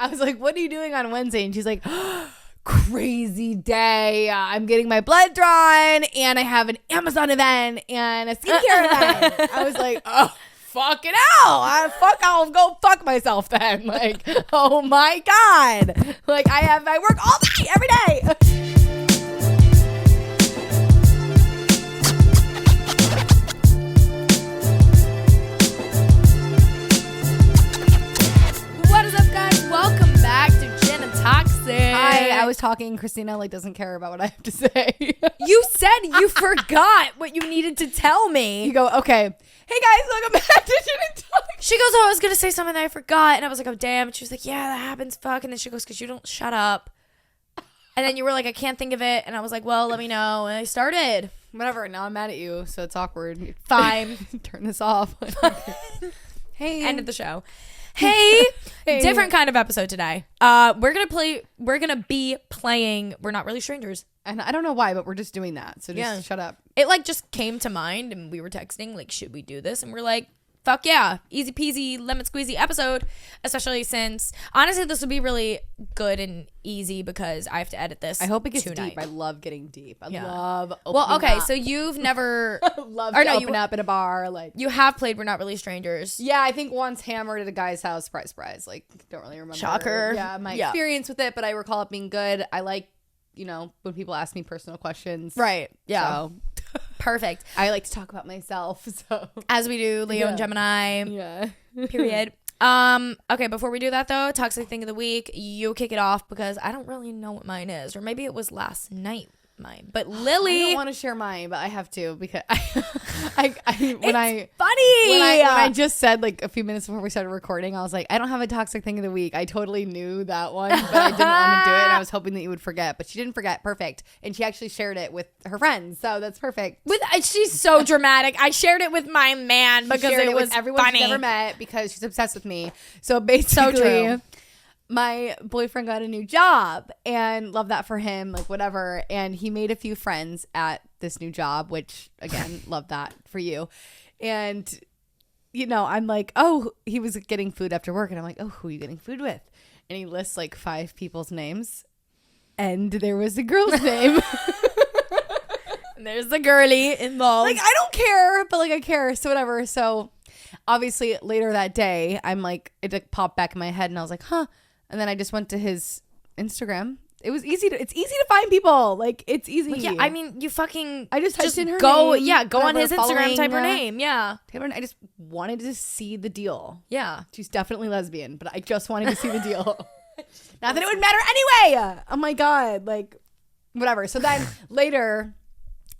I was like, what are you doing on Wednesday? And she's like, crazy day. I'm getting my blood drawn and I have an Amazon event and a skincare event. I was like, oh, fucking hell. I'll go fuck myself then. Like, oh my God. Like, I work all day, every day. What is up, guys? Welcome back to Gin and Toxic. Hi, I was talking. Christina doesn't care about what I have to say. You said you forgot what you needed to tell me. You go, okay. Hey guys, welcome back to Gin and Toxic. She goes, oh, I was going to say something that I forgot. And I was like, oh, damn. And she was like, yeah, that happens. Fuck. And then she goes, because you don't shut up. And then you were like, I can't think of it. And I was like, well, let me know. And I started. Whatever. Now I'm mad at you, so it's awkward. Fine. Turn this off. Hey. End of the show. Hey, different kind of episode today. We're gonna be playing We're Not Really Strangers. And I don't know why, but we're just doing that. So just shut up. It just came to mind and we were texting, should we do this? And we're like, fuck yeah. Easy peasy, lemon squeezy episode. Especially since, honestly, this would be really good and easy because I have to edit this. I hope it gets tonight. deep. I love getting deep. I love opening Well, okay, up. so you've never... love to open up in a bar. You have played We're Not Really Strangers. Yeah, I think once hammered at a guy's house. Surprise. Don't really remember. Shocker. Yeah, my experience with it, but I recall it being good. I like, when people ask me personal questions. Right. Yeah. So. Perfect. I like to talk about myself, so as we do, Leo and Gemini. Yeah. Period. Okay, before we do that though, toxic thing of the week, you kick it off because I don't really know what mine is, or maybe it was last night mine. But Lily, I don't want to share mine, but I have to because when funny. I just said a few minutes before we started recording, I was like, I don't have a toxic thing of the week. I totally knew that one, but I didn't want to do it. And I was hoping that you would forget, but she didn't forget. Perfect. And she actually shared it with her friends, so that's perfect. She's so dramatic. I shared it with my man because it was everyone funny. She's never met because she's obsessed with me. So basically, so true. My boyfriend got a new job and love that for him, whatever. And he made a few friends at this new job, which again, love that for you. And, I'm like, oh, he was getting food after work. And I'm like, oh, who are you getting food with? And he lists 5 people's names. And there was a girl's name. And there's the girly involved. I don't care, but I care. So whatever. So obviously later that day, I'm it popped back in my head and I was like, huh. And then I just went to his Instagram. It's easy to find people. It's easy. Well, yeah, I mean, you fucking I just typed in her go name. Yeah, go on his following, Instagram, type her name. Yeah. I just wanted to see the deal. Yeah. She's definitely lesbian, but I just wanted to see the deal. Not that it would matter anyway. Oh my God. Whatever. So then later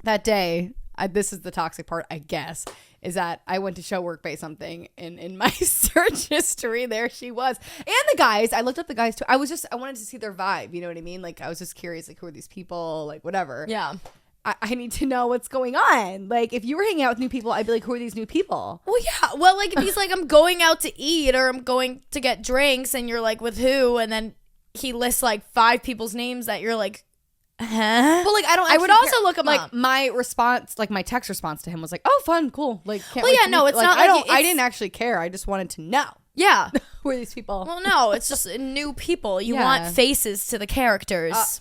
that day, this is the toxic part, I guess, is that I went to show Workbase something, and in my search history, there she was. And the guys, I looked up the guys too. I wanted to see their vibe, you know what I mean? I was just curious, who are these people? Whatever. Yeah. I need to know what's going on. If you were hanging out with new people, I'd be like, who are these new people? Well, yeah. Well, if he's I'm going out to eat or I'm going to get drinks, and you're with who? And then he lists 5 people's names that you're huh? Well, I would also care. look him up. My response, my text response to him was oh, fun, cool. Can't well, wait yeah, to no, meet. it's not I didn't actually care. I just wanted to know. Yeah. Who are these people? Well, no, it's just new people. You want faces to the characters.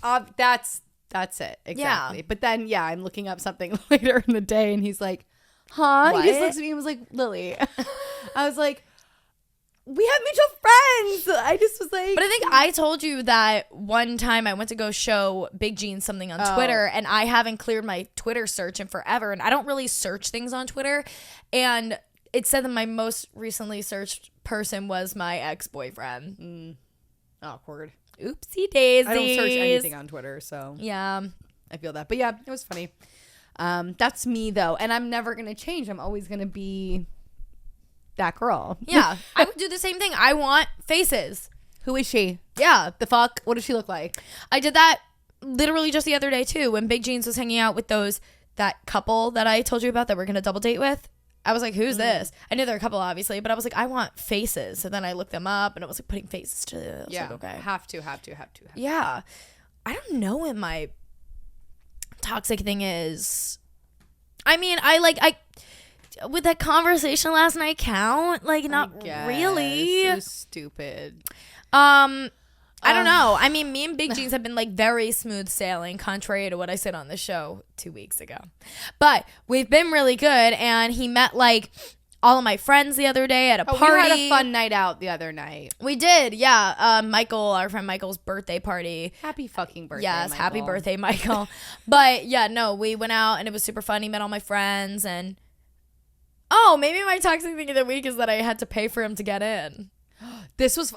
That's it. Exactly. Yeah. But then, I'm looking up something later in the day and he's like, huh? What? He just looks at me and was like, Lily. I was like, we have mutual friends. I just was like. But I think I told you that one time I went to go show Big Jean something on Twitter, and I haven't cleared my Twitter search in forever, and I don't really search things on Twitter. And it said that my most recently searched person was my ex-boyfriend. Awkward. Oopsie daisies. I don't search anything on Twitter, so yeah, I feel that. But yeah, it was funny. That's me though, and I'm never gonna change. I'm always gonna be that girl. Yeah, I would do the same thing. I want faces. Who is she? Yeah. The fuck? What does she look like? I did that literally just the other day too, when Big Jeans was hanging out with that couple that I told you about that we're gonna double date with. I was like, who's this? I knew they're a couple, obviously, but I was like, I want faces. So then I looked them up, and it was putting faces to it. I was like, okay. Have to. Yeah. I don't know what my toxic thing is. I mean, would that conversation last night count? Not really. So stupid. I don't know. I mean, me and Big Jeans have been like very smooth sailing, contrary to what I said on the show 2 weeks ago. But we've been really good, and he met like all of my friends the other day at a party. We had a fun night out the other night. We did, yeah. Michael, our friend Michael's birthday party. Happy fucking birthday, yes, Michael. Happy birthday, Michael. But yeah, no, we went out and it was super fun. He met all my friends, and maybe my toxic thing of the week is that I had to pay for him to get in. This was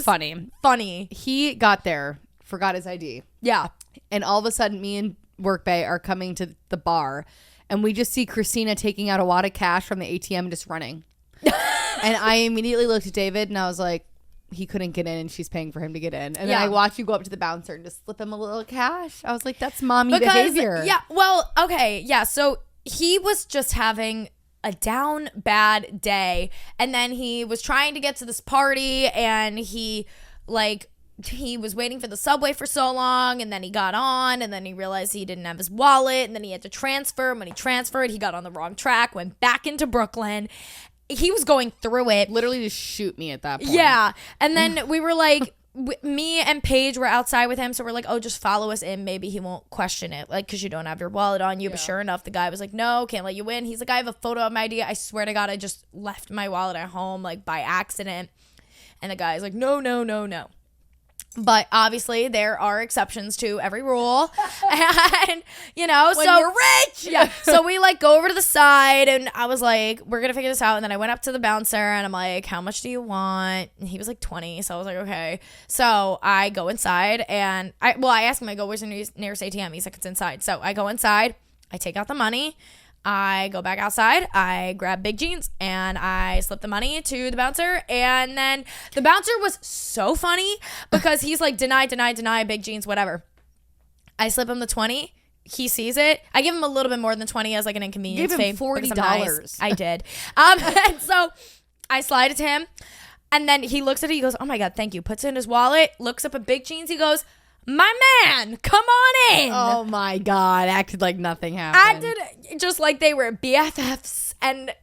funny. Funny. He got there, forgot his ID. Yeah. And all of a sudden, me and Workbay are coming to the bar, and we just see Christina taking out a wad of cash from the ATM, just running. And I immediately looked at David, and I was like, he couldn't get in, and she's paying for him to get in. And then I watched you go up to the bouncer and just slip him a little cash. I was like, that's mommy behavior. Yeah. Well, okay. Yeah. So he was just having a down bad day, and then he was trying to get to this party, and he was waiting for the subway for so long, and then he got on, and then he realized he didn't have his wallet, and then he had to transfer. When he transferred, he got on the wrong track, went back into Brooklyn. He was going through it, literally just shoot me at that point. Yeah. And then we were like, me and Paige were outside with him, so we're like, oh, just follow us in, maybe he won't question it, like, because you don't have your wallet on you. But sure enough, the guy was like, no, can't let you in. He's like, I have a photo of my ID. I swear to God, I just left my wallet at home, like, by accident. And the guy's like, no. But obviously there are exceptions to every rule. And when so you're rich. Yeah. So we like go over to the side, and I was like, we're gonna figure this out. And then I went up to the bouncer, and I'm like, how much do you want? And he was like 20. So I was like, okay. So I go inside, and I asked him, I go, where's the nearest ATM? He's like, it's inside. So I go inside, I take out the money, I go back outside, I grab Big Jeans, and I slip the money to the bouncer. And then the bouncer was so funny because he's like, deny, Big Jeans, whatever. I slip him the 20. He sees it. I give him a little bit more than 20 as like an inconvenience fee. Give him $40. Nice. I did. And so I slide it to him, and then he looks at it. He goes, oh my God, thank you. Puts it in his wallet, looks up at Big Jeans. He goes, my man, come on in. Oh my God, acted like nothing happened. Acted just like they were BFFs, and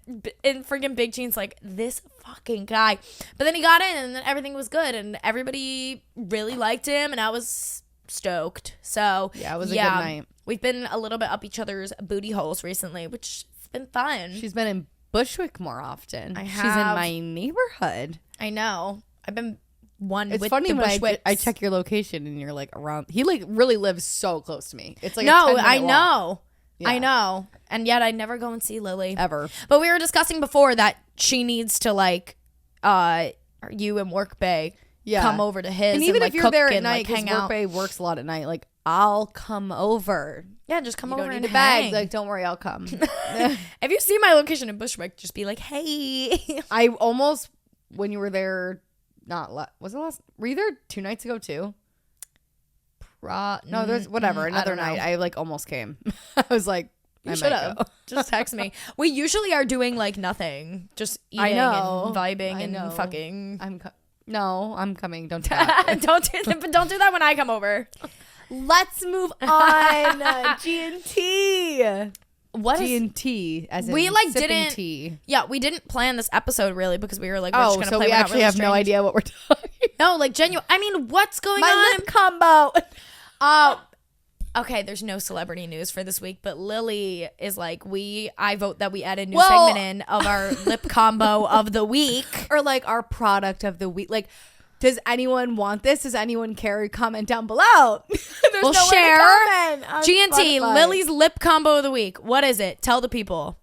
freaking Big Jeans like, this fucking guy. But then he got in, and then everything was good, and everybody really liked him, and I was stoked. So yeah, it was a good night. We've been a little bit up each other's booty holes recently, which has been fun. She's been in Bushwick more often. She's in my neighborhood. I know. I've been it's with funny the when I check your location, and you're like around. He like really lives so close to me. It's like no, I know. Yeah. I know. And yet I never go and see Lily. Ever. But we were discussing before that she needs to like you and Workbay come over to his, and even like, if you're there at and, night, like, hang out. Workbay works a lot at night. Like, I'll come over. Yeah, just come over don't and need a hang. bag. Like, don't worry, I'll come. If you see my location in Bushwick, just be like, hey. I almost, when you were there, was it last? Were you there 2 nights ago too? No, there's whatever. Another night, I like almost came. I was like, you should have just text me. We usually are doing like nothing, just eating and vibing and fucking. I'm coming. Don't do that. don't do that when I come over. Let's move on. G&T. What G&T, as in we like didn't tea. Yeah, we didn't plan this episode really because we were like, we're just gonna so play. We actually have no idea what we're talking. No, like genuine. I mean, what's going on? My lip combo. Okay, there's no celebrity news for this week, but Lily is like, I vote that we add a new segment in of our lip combo of the week, or like our product of the week. Like, does anyone want this? Does anyone care? Comment down below. We'll share. G&T, Lily's lip combo of the week. What is it? Tell the people.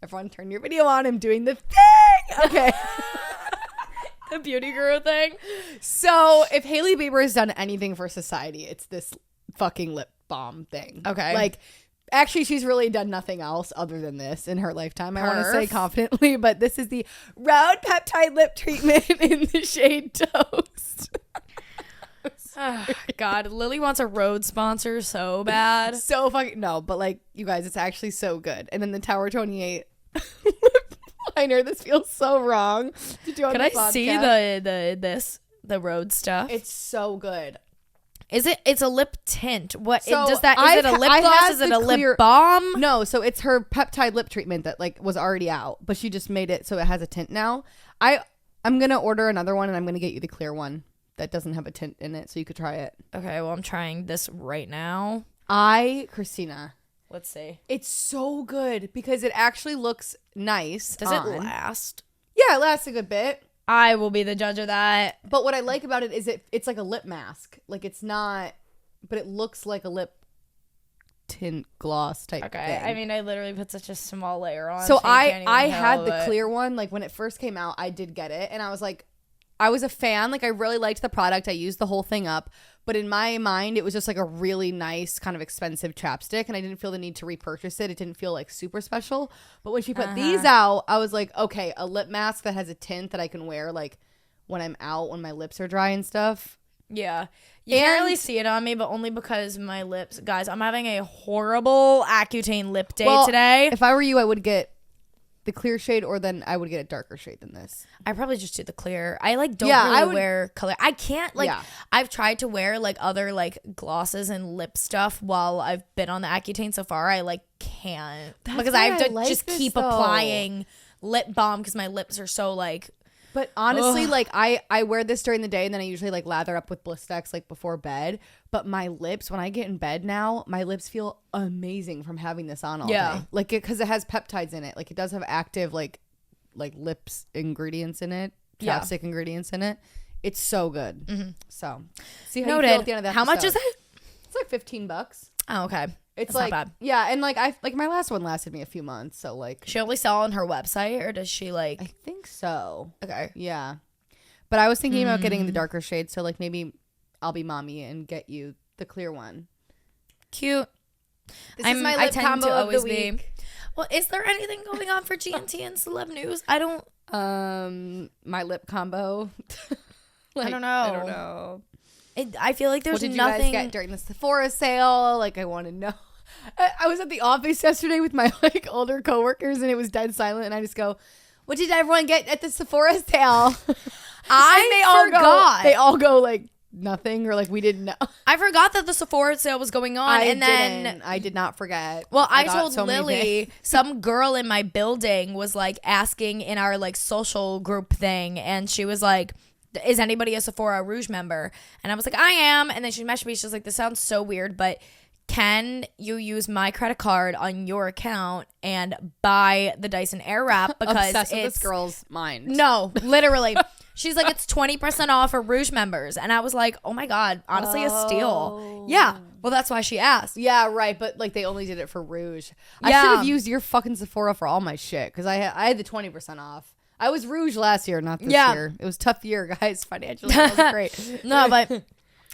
Everyone turn your video on. I'm doing the thing. Okay. The beauty guru thing. So if Hailey Bieber has done anything for society, it's this fucking lip balm thing. Okay. Like, actually, she's really done nothing else other than this in her lifetime. I want to say confidently, but this is the Rhode Peptide Lip Treatment in the shade Toast. Oh, God, Lily wants a road sponsor so bad. So fucking no, but like, you guys, it's actually so good. And then the Tower 28 lip liner. This feels so wrong to do on Can the I podcast. see the road stuff? It's so good. It's a lip tint. What So does that? Is it a lip gloss? Is it a lip balm? No, so it's her peptide lip treatment that like was already out, but she just made it so it has a tint now. I'm gonna order another one, and I'm gonna get you the clear one that doesn't have a tint in it, so you could try it. Okay, well, I'm trying this right now. Christina, Let's see. it's so good because it actually looks nice. Does it last? Yeah, it lasts a good bit. I will be the judge of that. But what I like about it is it's like a lip mask. Like it's not, but it looks like a lip tint gloss type thing. I mean, I literally put such a small layer on. So you can't even I tell, had the but- clear one. Like when it first came out, I did get it. And I was like, I was a fan. Like I really liked the product. I used the whole thing up. But in my mind, it was just like a really nice kind of expensive chapstick. And I didn't feel the need to repurchase it. It didn't feel like super special. But when she put these out, I was like, okay, a lip mask that has a tint that I can wear like when I'm out, when my lips are dry and stuff. Yeah. You can't really see it on me, but only because my lips. Guys, I'm having a horrible Accutane lip day today. If I were you, I would get the clear shade, or then I would get a darker shade than this. I probably just do the clear. I like don't really wear color. I can't like. Yeah. I've tried to wear like other like glosses and lip stuff while I've been on the Accutane so far. I like can't because I have to just keep applying lip balm because my lips are so like. But honestly, like I wear this during the day, and then I usually like lather up with Blistex like before bed. But my lips, when I get in bed now, my lips feel amazing from having this on all day. Like because it has peptides in it. Like it does have active like lips ingredients in it, chapstick ingredients in it. It's so good. Mm-hmm. So see how you feel at the end of that. How much is it? It's like $15. Oh, okay. It's That's like not bad. Yeah, and like my last one lasted me a few months, so like She only sell on her website, or does she like? I think so. Okay. Yeah. But I was thinking about getting the darker shade, so like maybe I'll be mommy and get you the clear one. Cute. This is my lip combo of the week. Well, is there anything going on for GNT and celeb news? I don't. My lip combo. I don't know. I don't know. I feel like there's what did nothing. you guys get during the Sephora sale? Like I want to know. I was at the office yesterday with my like older coworkers, and it was dead silent. And I just go, "What did everyone get at the Sephora sale?" I forgot. They all go like nothing, or like we didn't know. I forgot that the Sephora sale was going on, I did not forget. Well, I told Lily, some girl in my building was like asking in our like social group thing, and she was like, is anybody a Sephora Rouge member? And I was like, I am. And then she messaged me. She's like, this sounds so weird, but can you use my credit card on your account and buy the Dyson Airwrap? Because obsessed with this girl's mind. No, literally. She's like, it's 20% off for Rouge members. And I was like, oh my God, honestly, a steal. Yeah. Well, that's why she asked. Yeah, right. But like they only did it for Rouge. I should have used your fucking Sephora for all my shit, because I had the 20% off. I was Rouge last year, not this year. It was a tough year, guys. Financially, it was great. No, but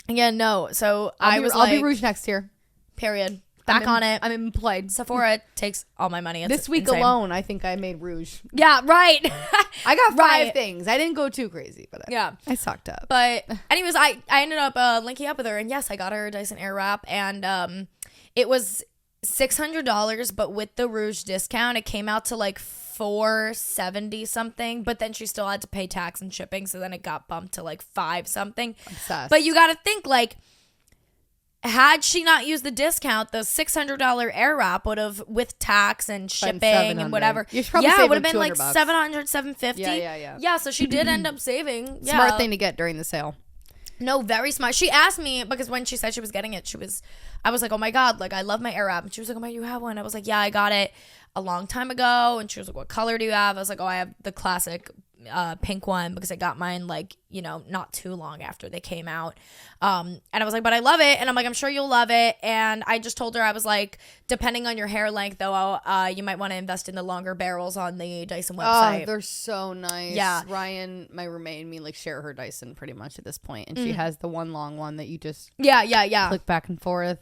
yeah, no. So I'll be Rouge next year. Period. Back on it. I'm employed. Sephora takes all my money. It's this week insane. alone, I think I made Rouge. Yeah, right. I got 5 things. I didn't go too crazy, but I sucked up. But anyways, I ended up linking up with her, and yes, I got her a Dyson Airwrap, and it was $600, but with the Rouge discount, it came out to like $470 something, but then she still had to pay tax and shipping, so then it got bumped to like $5 something. Obsessed. But you got to think, like, had she not used the discount, the $600 Airwrap would have, with tax and shipping and whatever, you should probably save it would have been like $200. $700, $750. Yeah, so she did end up saving. Yeah. Smart thing to get during the sale. No, very smart. She asked me, because when she said she was getting it, I was like, oh my God, like I love my Airwrap. And she was like, oh my, you have one? I was like, yeah, I got it a long time ago. And she was like, what color do you have? I was like, oh, I have the classic pink one, because I got mine like, you know, not too long after they came out. And I was like, but I love it. And I'm like, I'm sure you'll love it. And I just told her, I was like, depending on your hair length though, you might want to invest in the longer barrels on the Dyson website. Oh, they're so nice. Yeah. Ryan, my roommate, and me like share her Dyson pretty much at this point, and she has the one long one that you just click back and forth.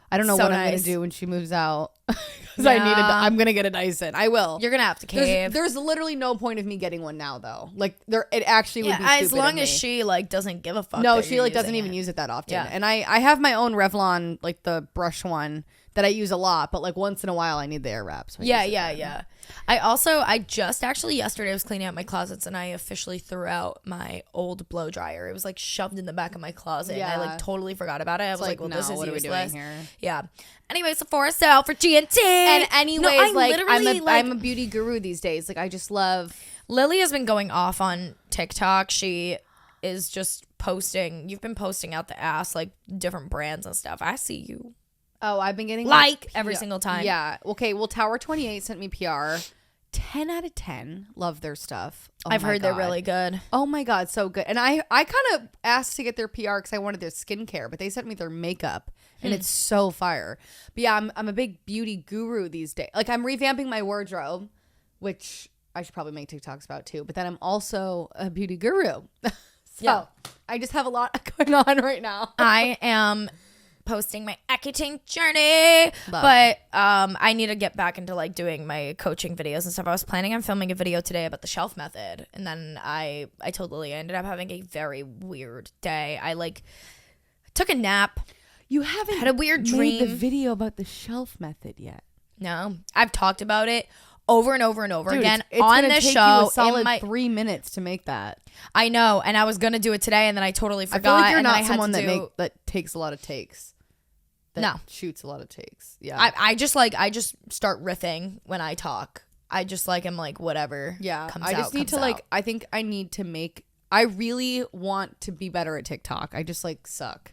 I don't know what I'm gonna do when she moves out, because I'm gonna get a Dyson. I will. You're gonna have to cave. There's literally no point of me getting one now, though. Like it actually would be stupid as long of as me. she like doesn't give a fuck. No, she like doesn't even use it that often. Yeah. And I have my own Revlon, like the brush one that I use a lot, but like once in a while I need the Airwrap. So Yeah. I just actually yesterday I was cleaning out my closets, and I officially threw out my old blow dryer. It was like shoved in the back of my closet. Yeah. And I like totally forgot about it. I was like, well, this is what useless. are we doing here? Yeah. Anyway, Sephora sale for GNT. And anyways, no, I'm a beauty guru these days. Like I just love Lily has been going off on TikTok. She is just posting. You've been posting out the ass, like different brands and stuff. I see you. Oh, I've been getting like every single time. Yeah. Okay. Well, Tower 28 sent me PR. 10 out of 10. Love their stuff. Oh I've heard God. they're really good. Oh my God, so good. And I kind of asked to get their PR because I wanted their skincare, but they sent me their makeup, and it's so fire. But yeah, I'm a big beauty guru these days. Like, I'm revamping my wardrobe, which I should probably make TikToks about too. But then I'm also a beauty guru. So I just have a lot going on right now. I am posting my Accutane journey, but I need to get back into like doing my coaching videos and stuff. I was planning on filming a video today about the shelf method, and then I told Lily I ended up having a very weird day. I like took a nap. You haven't had a weird made dream. the video about the shelf method yet. No, I've talked about it over and over and over Dude, again it's on gonna this take show. you a solid in my 3 minutes to make that. I know, and I was gonna do it today, and then I totally forgot. I feel like you're and then I not had someone to that takes a lot of takes. That No. shoots a lot of takes. Yeah. I just start riffing when I talk. I just like am like whatever. Yeah. comes I just out, need to comes out. I think I need to I really want to be better at TikTok. I just like suck.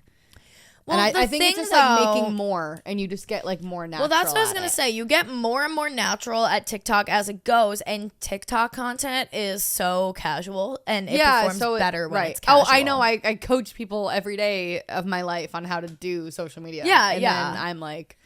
Well, and the I think it's thing, just like though- making more, and you just get like more natural. Well, that's what I was at gonna it. say. You get more and more natural at TikTok as it goes, and TikTok content is so casual, and it performs better when it's casual. Oh, I know. I coach people every day of my life on how to do social media. Yeah, and yeah. Then I'm like,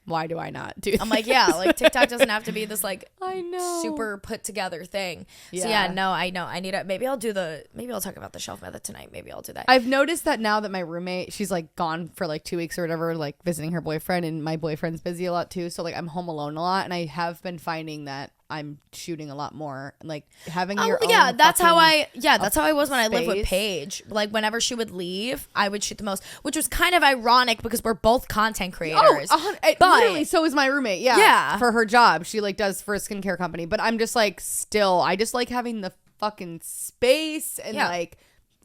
why do I not do? I'm like, yeah, like TikTok doesn't have to be this like I know. super put together thing. So Yeah. yeah, no, I know. I need to. Maybe I'll talk about the shelf method tonight. Maybe I'll do that. I've noticed that now that my roommate, she's like gone for like 2 weeks or whatever, like visiting her boyfriend, and my boyfriend's busy a lot too. So like I'm home alone a lot, and I have been finding that I'm shooting a lot more, like having your own that's how fucking that's how I was when I lived with space. Paige. Like whenever she would leave, I would shoot the most, which was kind of ironic because we're both content creators. But- literally, so is my roommate. Yeah, Yeah. for her job, she like does for a skincare company. But I'm just like, still, I just like having the fucking space and Yeah. like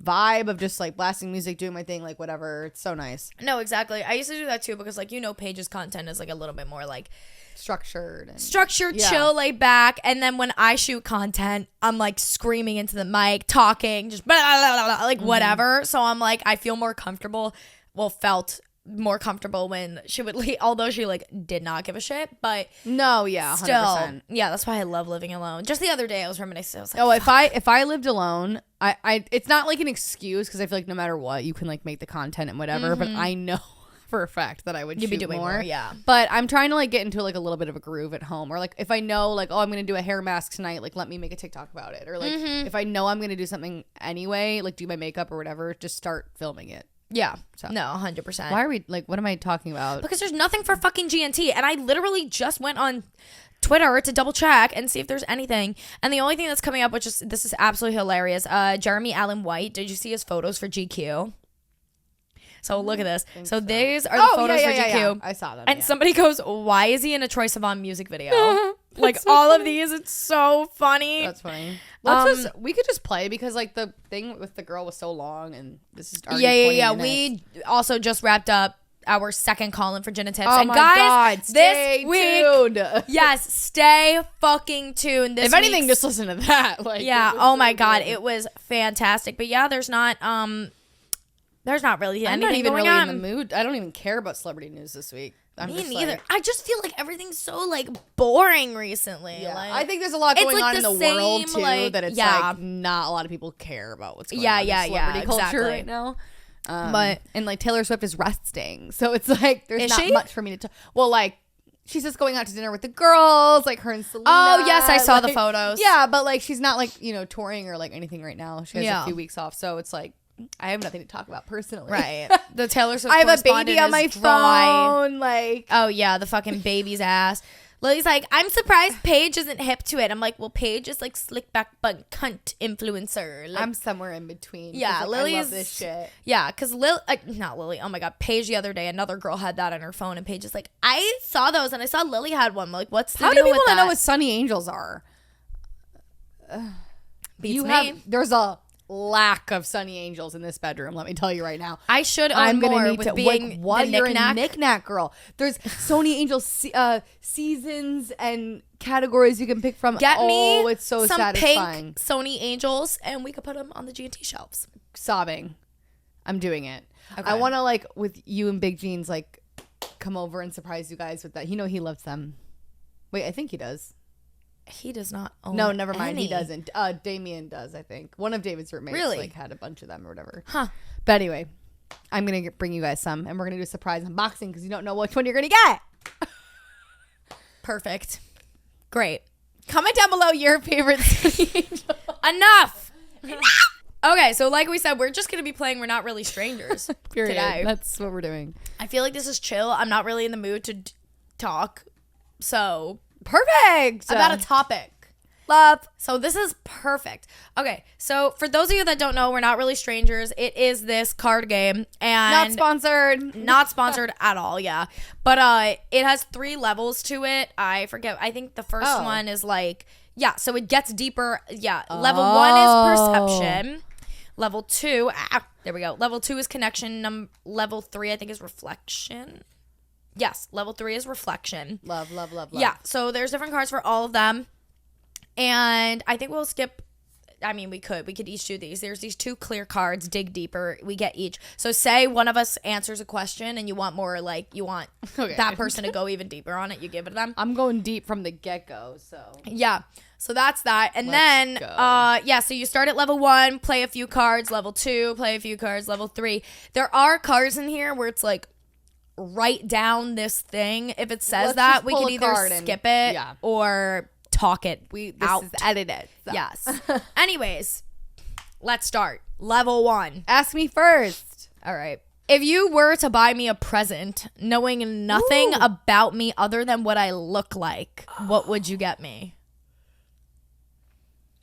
vibe of just like blasting music, doing my thing, like whatever. It's so nice, No, exactly. I used to do that too because like Paige's content is like a little bit more like structured, structured, chill, laid back. And then when I shoot content, I'm like screaming into the mic, talking, just blah, blah, blah, blah, like whatever. So I'm like, I feel more comfortable. Well, felt more comfortable when she would leave, although she like did not give a shit. But No, yeah, 100%. still, yeah, that's why I love living alone. Just the other day, I was reminiscing. I was like, Oh, if I lived alone, I it's not like an excuse because I feel like no matter what, you can like make the content and whatever. But I know for a fact that I would You'd be shoot doing more, yeah. But I'm trying to like get into like a little bit of a groove at home, or like if I know like, oh, I'm gonna do a hair mask tonight, like let me make a TikTok about it, or like if I know I'm gonna do something anyway, like do my makeup or whatever, just start filming it. yeah, So. no, 100%. Why are we like? What am I talking about? Because there's nothing for fucking GNT, and I literally just went on Twitter to double check and see if there's anything, and the only thing that's coming up, which is this is absolutely hilarious. Jeremy Allen White, did you see his photos for GQ? So look at this. So these are the photos for GQ. Yeah. I saw them. And somebody goes, "Why is he in a Troye Sivan music video?" Like all of these, it's so funny. That's funny. We could just play because like the thing with the girl was so long, and this is already 20 minutes. We also just wrapped up our second call-in for Gin and Tips. Oh and my guys, God, stay this week, tuned. yes, stay fucking tuned. This If anything, week's- just listen to that. Like, yeah. it was Oh so my God, good. it was fantastic. But yeah, there's not really I'm anything not even going really on. in the mood. I don't even care about celebrity news this week. I'm Me just neither. like, I just feel like everything's so like boring recently. yeah. Like, I think there's a lot it's going like on in the the world same, too like, that it's yeah. like not a lot of people care about what's going Yeah, on yeah, in yeah, celebrity culture exactly. right now. But- and like Taylor Swift is resting, so it's like there's Is not she? much for me to talk. Well, like she's just going out to dinner with the girls, like her and Selena. Oh yes, I saw the like- photos. Yeah, but like she's not like touring or like anything right now. She has Yeah. a few weeks off, so it's like I have nothing to talk about personally. Right. The Taylor Swift I have a baby correspondent on my is dry. phone. Like, Oh yeah, the fucking baby's ass. Lily's like, I'm surprised Paige isn't hip to it. I'm like, well, Paige is like slick back bun cunt influencer. Like, I'm somewhere in between. 'cause, yeah, like, I Lily's love this shit. Yeah, because not Lily. Oh my God, Paige the other day, another girl had that on her phone, and Paige is like, I saw those, and I saw Lily had one. I'm like, what's the How do deal people with not that? know what Sunny Angels are? Beats me. There's a lack of Sunny Angels in this bedroom. Let me tell you right now. I should own I'm gonna more need with to being what the you're knick-knack. a knick-knack girl. There's Sony Angel seasons and categories you can pick from. Get me it's so some satisfying. pink Sony Angels, and we could put them on the G&T shelves. Sobbing. I'm doing it. Okay. I want to like with you and Big Jeans like come over and surprise you guys with that. You know he loves them. Wait, I think he does. He does not own No, never mind. any. He doesn't. Damien does, I think. One of David's roommates Really? like had a bunch of them or whatever. Huh. But anyway, I'm going to bring you guys some and we're going to do a surprise unboxing because you don't know which one you're going to get. Perfect. Great. Comment down below your favorite Enough. Okay, so like we said, we're just going to be playing We're Not Really Strangers period. today. That's what we're doing. I feel like this is chill. I'm not really in the mood to talk. So, Perfect. about a topic. Love. So this is perfect. Okay, so for those of you that don't know, We're Not Really Strangers. It is this card game, and Not sponsored. not sponsored at all. Yeah, but it has 3 levels to it. I forget. I think the first one is like so it gets deeper. Yeah, level 1 is perception. Level 2, there we go. Level 2 is connection. Level 3, I think, is reflection. Yes, level 3 is reflection. Love. Yeah, so there's different cards for all of them. And I think we'll skip. I mean, we could each do these. There's these 2 clear cards, dig deeper. We get each. So say one of us answers a question and you want more, like you want that person to go even deeper on it. You give it to them. I'm going deep from the get-go, so. Yeah. So that's that. And Let's go. so you start at level 1, play a few cards, level 2, play a few cards, level 3. There are cards in here where it's like, write down this thing. If it says Let's that, just we pull can a either card skip and- it or talk it This out. is edited. So. Yes. Anyways, let's start. Level 1. Ask me first. All right. If you were to buy me a present, knowing nothing about me other than what I look like, what would you get me?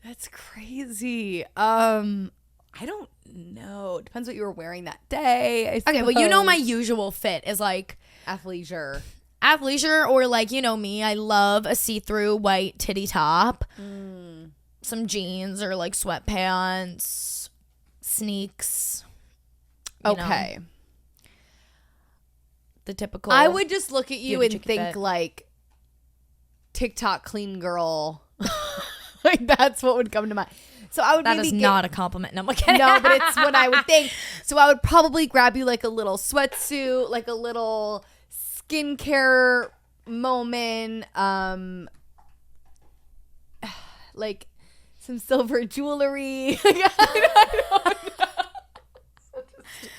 That's crazy. I don't know. Depends what you were wearing that day. Okay, well, you know my usual fit is like athleisure. or like, you know me, I love a see-through white titty top, some jeans or like sweatpants, sneaks. You Okay. know, the typical. I would just look at you Give a and chicken think fit. like TikTok clean girl. Like that's what would come to mind. So I would That maybe is get- not a compliment. No, I'm kidding. No, but it's what I would think. So I would probably grab you like a little sweatsuit, like a little skincare moment, like some silver jewelry. I don't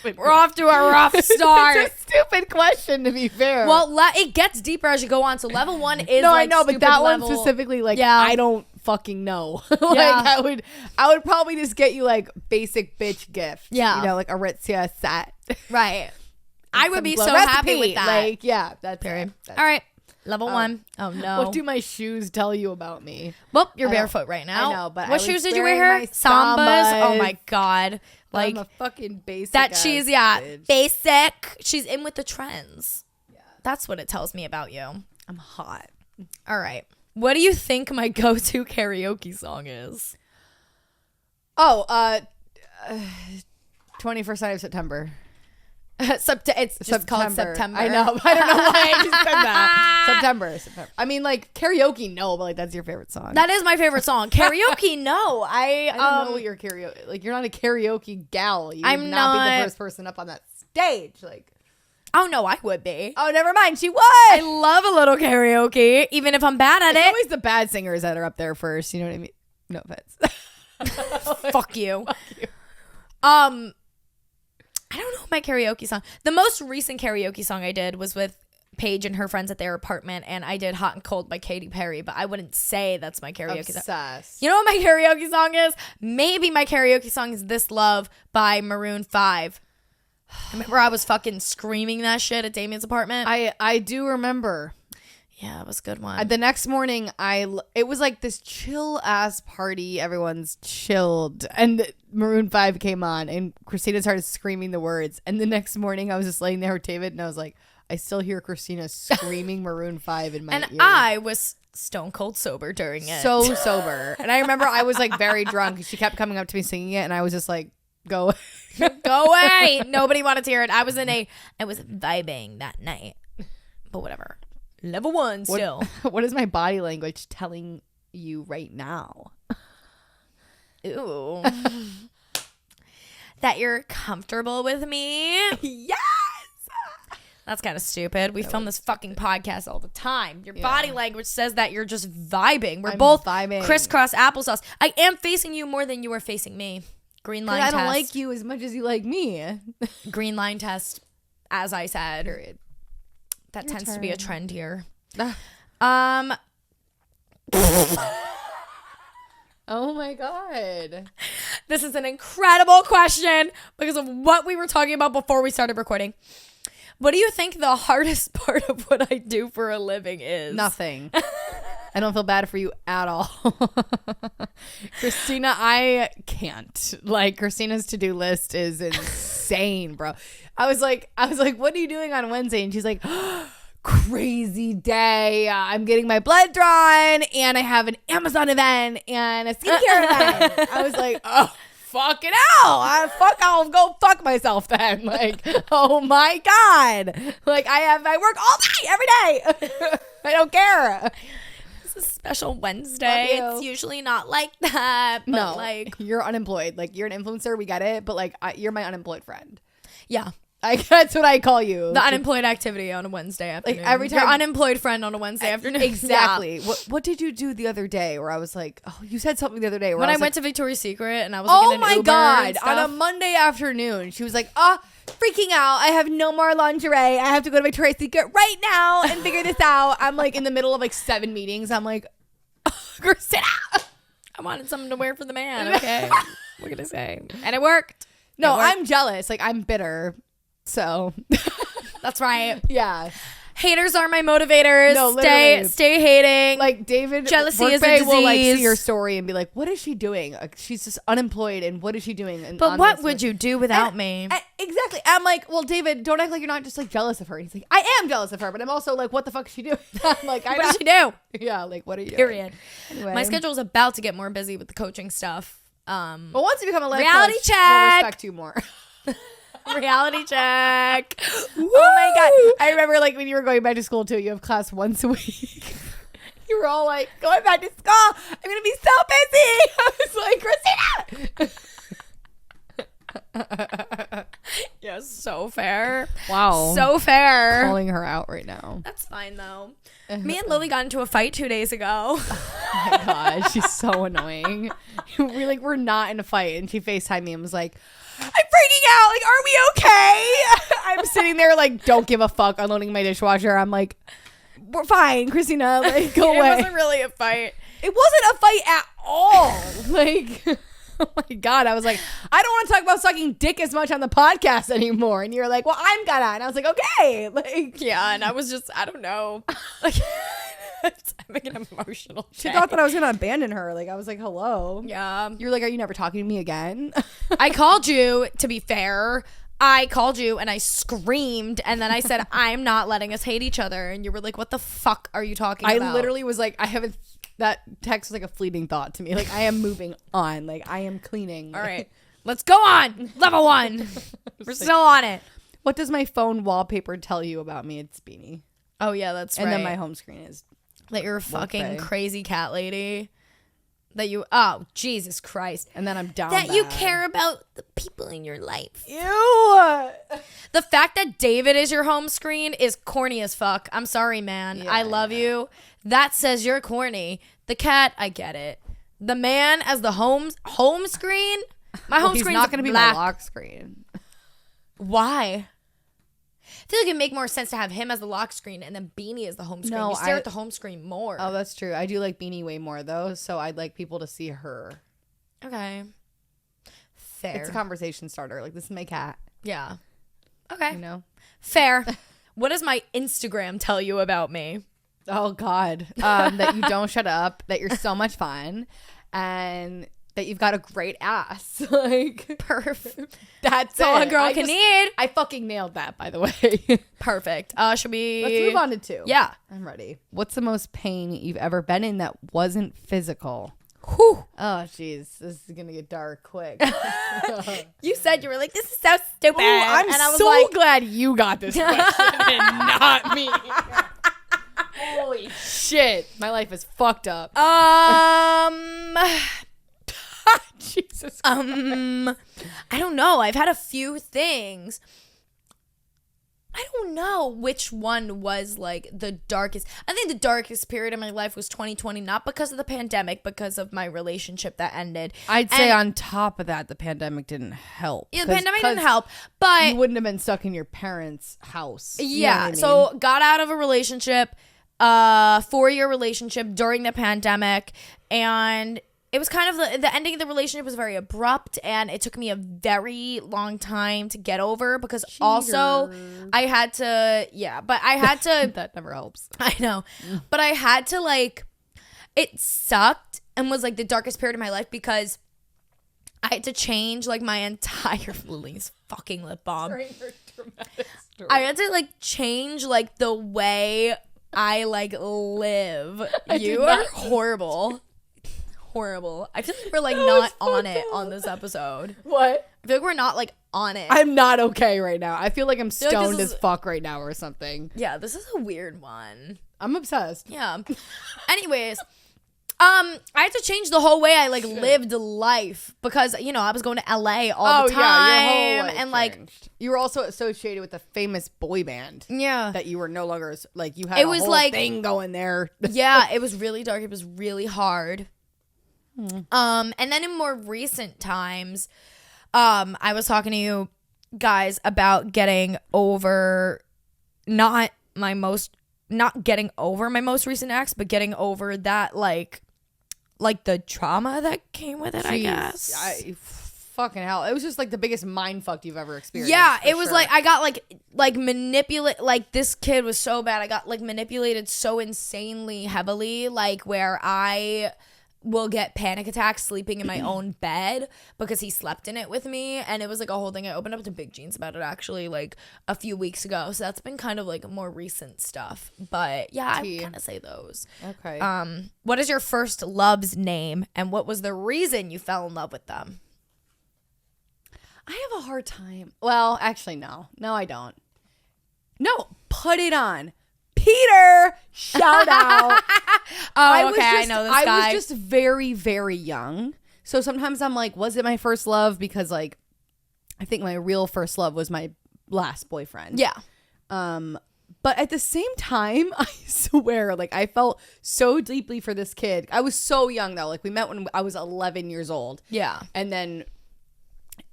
know. We're off to a rough start. It's a stupid question, to be fair. Well, it gets deeper as you go on. So level 1 is no, like I know, but stupid that level. one specifically, like, Yeah. I don't fucking know. Like, Yeah. I would probably just get you like basic bitch gift. Yeah. You know, like a Aritzia set. Right. I would Some be glow so recipe. happy with that. Like, yeah, that's Period. it. That's All right. Level 1. Oh, no. What do my shoes tell you about me? Well, you're I don't- barefoot right now. I know, but what I was shoes did you wearing wear my here? Sambas. Oh Sambas. my god! Like I'm a fucking basic. that. ass She's bitch. basic. She's in with the trends. Yeah, that's what it tells me about you. I'm hot. All right. What do you think my go-to karaoke song is? Oh, 21st night of September. It's just called September. I know. I don't know why I just said that. September. I mean, like karaoke. No, but like that's your favorite song. That is my favorite song. Karaoke, no. I don't know what your karaoke. Like you're not a karaoke gal. You I'm would not be not- the first person up on that stage. Like, Oh no, I would be. oh, never mind. She was. I love a little karaoke, even if I'm bad at It's it. always the bad singers that are up there first. You know what I mean? No offense. Fuck you. Fuck you. I don't know my karaoke song. The most recent karaoke song I did was with Paige and her friends at their apartment, and I did Hot and Cold by Katy Perry, but I wouldn't say that's my karaoke song. Obsessed. You know what my karaoke song is? Maybe my karaoke song is This Love by Maroon 5. I remember I was fucking screaming that shit at Damien's apartment. I do remember. Yeah, it was a good one. The next morning, it was like this chill ass party. Everyone's chilled, and Maroon 5 came on, and Christina started screaming the words. And the next morning, I was just laying there with David, and I was like, I still hear Christina screaming Maroon 5 in my ear. And I was stone cold sober during it. So sober. And I remember I was like very drunk. She kept coming up to me singing it, and I was just like, go go away. Nobody wanted to hear it. I was vibing that night. But whatever. Level 1 still. What is my body language telling you right now? Ooh. That you're comfortable with me. Yes. That's kind of stupid. We film this fucking podcast all the time. Your body language says that you're just vibing. We're both vibing. Crisscross applesauce. I am facing you more than you are facing me. Green line test. I don't like you as much as you like me. Green line test, as I said. Period. That tends to be a trend here. Oh my God. This is an incredible question because of what we were talking about before we started recording. What do you think the hardest part of what I do for a living is? Nothing. I don't feel bad for you at all. Christina, I can't. Like, Christina's to-do list is insane, bro. I was like, what are you doing on Wednesday? And she's like, crazy day. I'm getting my blood drawn, and I have an Amazon event and a skincare event. I was like, oh, fucking hell. I'll go fuck myself then. Like, oh my God. Like, I work all day, every day. I don't care. It's a special Wednesday. It's usually not like that. But no, like, you're unemployed. Like, you're an influencer. We get it. But like, you're my unemployed friend. yeah. That's what I call you. The unemployed activity on a Wednesday afternoon. Like every time, your unemployed friend on a Wednesday afternoon. Exactly. Yeah. What did you do the other day? Where I was like, oh, you said something the other day. When I went to Victoria's Secret and I was oh like, in an my Uber God, and on a stuff. Monday afternoon, she was like, freaking out. I have no more lingerie. I have to go to Victoria's Secret right now and figure this out. I'm like in the middle of like 7 meetings. I'm like, Christina, I wanted something to wear for the man. Okay. What can I say? And it worked. No, It worked. I'm jealous. Like, I'm bitter. So That's right. yeah. Haters are my motivators. No, literally. Stay hating. Like, David Jealousy is a Workbay will like see disease. your story and be like, what is she doing? She's just unemployed, and what is she doing? And But what would you do without me? Exactly. I'm like, well, David, don't act like you're not just like jealous of her. He's like, I am jealous of her, but I'm also like, what the fuck is she doing? I'm like, What does she do? Yeah, like, what are you Period. doing? Anyway. My schedule is about to get more busy with the coaching stuff. But once you become a life Reality coach, check. we'll respect you more. Reality check. Oh my God. I remember like when you were going back to school too, you have class once a week. You were all like, going back to school, I'm going to be so busy. I was like, Christina. Yeah, so fair. Wow. So fair. Calling her out right now. That's fine though. Me and Lily got into a fight 2 days ago. Oh my God, she's so annoying. We're not in a fight, and she FaceTimed me and was like, I'm freaking out. Like, are we okay? I'm sitting there like, don't give a fuck, unloading my dishwasher. I'm like, we're fine, Christina. Like, go away. It wasn't really a fight. It wasn't a fight at all. Like, oh my God. I was like, I don't want to talk about sucking dick as much on the podcast anymore. And you're like, well, I'm gonna. And I was like, okay. Like, Yeah, and I was just, I don't know. Like, having an emotional she thought that I was gonna abandon her. Like, I was like, hello. Yeah. You're like, are you never talking to me again? I called you, to be fair. I called you and I screamed, and then I said, I'm not letting us hate each other. And you were like, what the fuck are you talking about? I literally was like, that text was like a fleeting thought to me. Like, I am moving on. Like, I am cleaning. All right, let's go on. Level 1. We're still on it. What does my phone wallpaper tell you about me? It's Beanie. Oh, yeah, that's right. And then my home screen is that you're a fucking Workday. crazy cat lady. That you, oh, Jesus Christ. and then I'm down That you bad. care about the people in your life. Ew. The fact that David is your home screen is corny as fuck. I'm sorry, man. Yeah, I love you. That says you're corny. The cat, I get it. The man as the home screen? My home He's screen's not going to be black. my lock screen. Why? I feel like it'd make more sense to have him as the lock screen and then Beanie as the home screen. No, You stare at the home screen more. Oh, that's true. I do like Beanie way more, though, so I'd like people to see her. Okay. Fair. It's a conversation starter. Like, this is my cat. Yeah. Okay. You know? Fair. What does my Instagram tell you about me? Oh, God. That you don't shut up, that you're so much fun, and that you've got a great ass. Like, Perfect. that's all a it. girl can need. I fucking nailed that, by the way. Perfect. Should we? Let's move on to 2. Yeah. I'm ready. What's the most pain you've ever been in that wasn't physical? Whew. Oh, jeez. This is going to get dark quick. You said you were like, this is so stupid. Ooh, I'm and I was so like, glad you got this question and not me. Holy shit. My life is fucked up. Jesus. I don't know. I've had a few things. I don't know which one was like the darkest. I think the darkest period of my life was 2020, not because of the pandemic, because of my relationship that ended. I'd say on top of that, the pandemic didn't help. Yeah, the pandemic didn't help, but you wouldn't have been stuck in your parents' house. Yeah. You know what I mean? So got out of a relationship, 4-year relationship during the pandemic, and it was kind of the ending of the relationship was very abrupt, and it took me a very long time to get over because also I had to, but I had to. That never helps. I know, but I had to like, it sucked and was like the darkest period of my life because I had to change like my entire Lily's fucking lip balm. I had to like change like the way I like live. You are horrible. Horrible. I feel like we're like not on it on this episode. What? I feel like we're not like on it. I'm not okay right now. I feel like I'm feel like stoned this as fuck right now or something. Yeah, this is a weird one. I'm obsessed. Yeah. Anyways, I had to change the whole way I like lived life because I was going to LA all the time. Yeah, your whole life and like changed. You were also associated with a famous boy band. Yeah. That you were no longer like you had It a was whole like thing going there. Yeah, it was really dark. It was really hard. And then in more recent times, I was talking to you guys about getting over not getting over my most recent ex, but getting over that like the trauma that came with it. Jeez, I guess. Fucking hell. It was just like the biggest mind fuck you've ever experienced. Yeah, it was like I got like manipulate. Like this kid was so bad. I got like manipulated so insanely heavily, like where I will get panic attacks sleeping in my own bed because he slept in it with me, and it was like a whole thing. I opened up to Big Jeans about it actually like a few weeks ago, so that's been kind of like more recent stuff. But yeah, I would kind of say those. Okay. What is your first love's name, and what was the reason you fell in love with them? I have a hard time. Well, actually, no, I don't. No, put it on. Peter, shout out. I know this guy. I was just very, very young. So sometimes I'm like, was it my first love? Because like, I think my real first love was my last boyfriend. Yeah. But at the same time, I swear, like I felt so deeply for this kid. I was so young though. Like we met when I was 11 years old. Yeah. And then